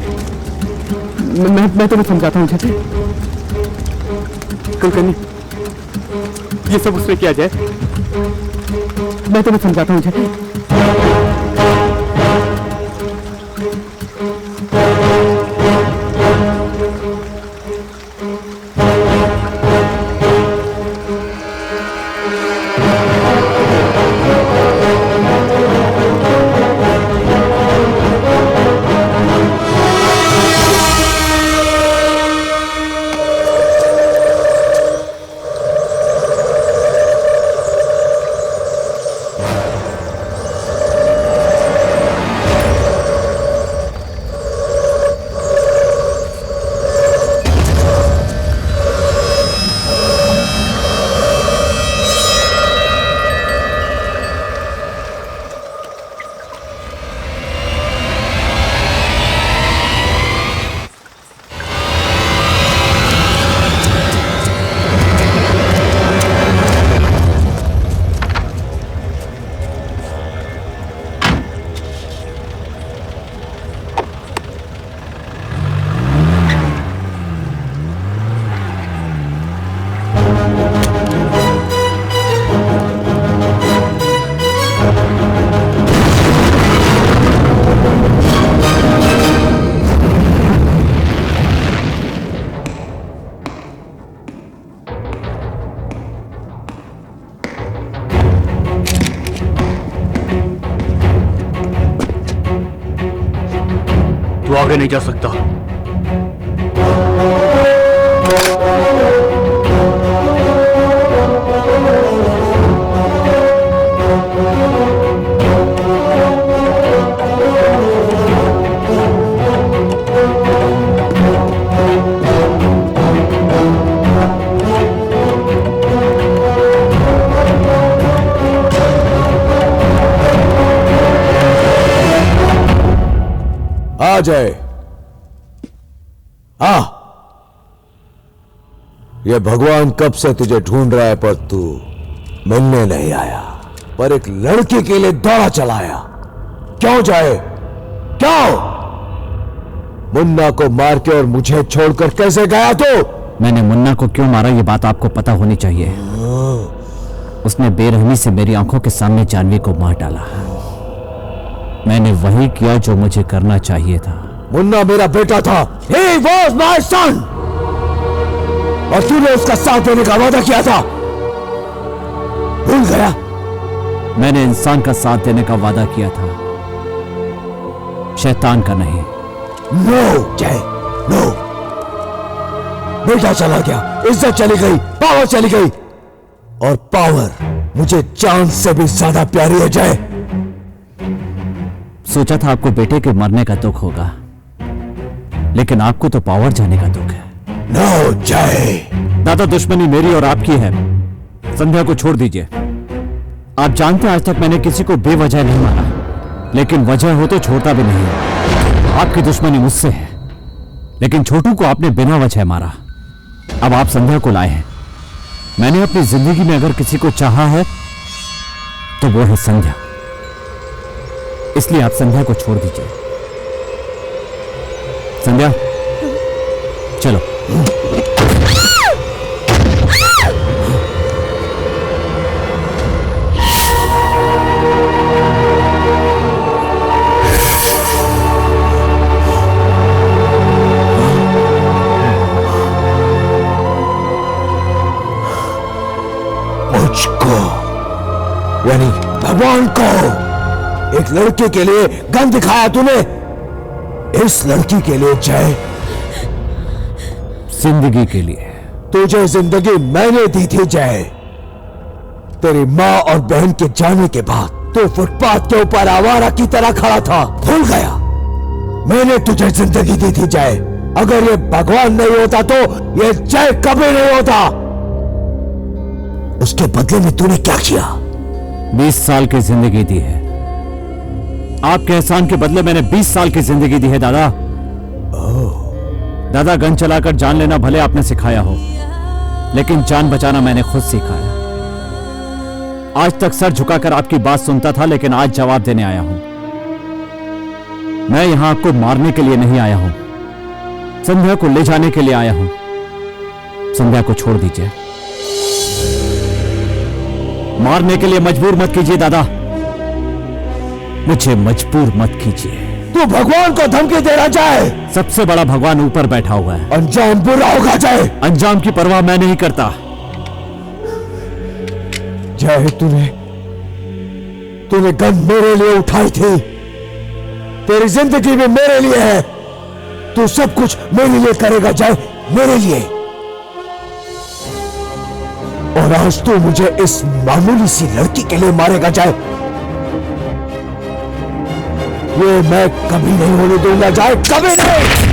मैं तुम्हें समझाता हूँ जय। कुलकर्णी, ये सब उसने किया जय। मैं तुम्हें समझाता हूँ जय। तू आगे नहीं जा सकता। आ जाए। आ, ये भगवान कब से तुझे ढूंढ रहा है पर तू मिलने नहीं आया, पर एक लड़की के लिए दौड़ा चलाया। क्यों जाए? क्यों? मुन्ना को मार के और मुझे छोड़कर कैसे गया तू? मैंने मुन्ना को क्यों मारा ये बात आपको पता होनी चाहिए। उसने बेरहमी से मेरी आंखों के सामने जानवी को मार डाला। मैंने वही किया जो मुझे करना चाहिए था। मुन्ना मेरा बेटा था। He was my son! और तूने उसका साथ देने का वादा किया था, भूल गया? मैंने इंसान का साथ देने का वादा किया था, शैतान का नहीं। नो जय, नो। बेटा चला गया, इज्जत चली गई, पावर चली गई, और पावर मुझे जान से भी ज्यादा प्यारी है जय। सोचा था आपको बेटे के मरने का दुख होगा, लेकिन आपको तो पावर जाने का दुख है। नो जय। दादा, दुश्मनी मेरी और आपकी है। संध्या को छोड़ दीजिए। आप जानते हैं आज तक मैंने किसी को बेवजह नहीं मारा, लेकिन वजह हो तो छोड़ता भी नहीं। आपकी दुश्मनी मुझसे है, लेकिन छोटू को आपने बिना वजह मारा। अब आप संध्या को लाए हैं। मैंने अपनी जिंदगी में अगर किसी को चाहा है तो वो है संध्या, इसलिए आप संध्या को छोड़ दीजिए। संध्या चलो। मुझको यानी भगवान को एक लड़के के लिए गन दिखाया तूने, इस लड़की के लिए जय, जिंदगी के लिए। तुझे जिंदगी मैंने दी थी जय। तेरी माँ और बहन के जाने के बाद तू फुटपाथ के ऊपर आवारा की तरह खड़ा था, भूल गया? मैंने तुझे जिंदगी दी थी जय। अगर ये भगवान नहीं होता तो ये जय कभी नहीं होता। उसके बदले में तूने क्या किया? 20 साल की जिंदगी दी है। आपके एहसान के बदले मैंने 20 साल की जिंदगी दी है दादा। दादा, गन चलाकर जान लेना भले आपने सिखाया हो, लेकिन जान बचाना मैंने खुद सीखा है। आज तक सर झुकाकर आपकी बात सुनता था, लेकिन आज जवाब देने आया हूं। मैं यहां आपको मारने के लिए नहीं आया हूं, संध्या को ले जाने के लिए आया हूं। संध्या को छोड़ दीजिए। मारने के लिए मजबूर मत कीजिए दादा, मुझे मजबूर मत कीजिए। तू भगवान को धमकी दे रहा जाए। सबसे बड़ा भगवान ऊपर बैठा हुआ है। अंजाम बुरा होगा जय। अंजाम की परवाह मैं नहीं करता। जय, तूने गन मेरे लिए उठाई थी। तेरी जिंदगी भी मेरे लिए है। तू सब कुछ मेरे लिए करेगा जय, मेरे लिए। और आज तू मुझे इस मामूली सी लड़की के लिए मारेगा जय। ये मैं कभी नहीं होने दूंगा जय, कभी नहीं।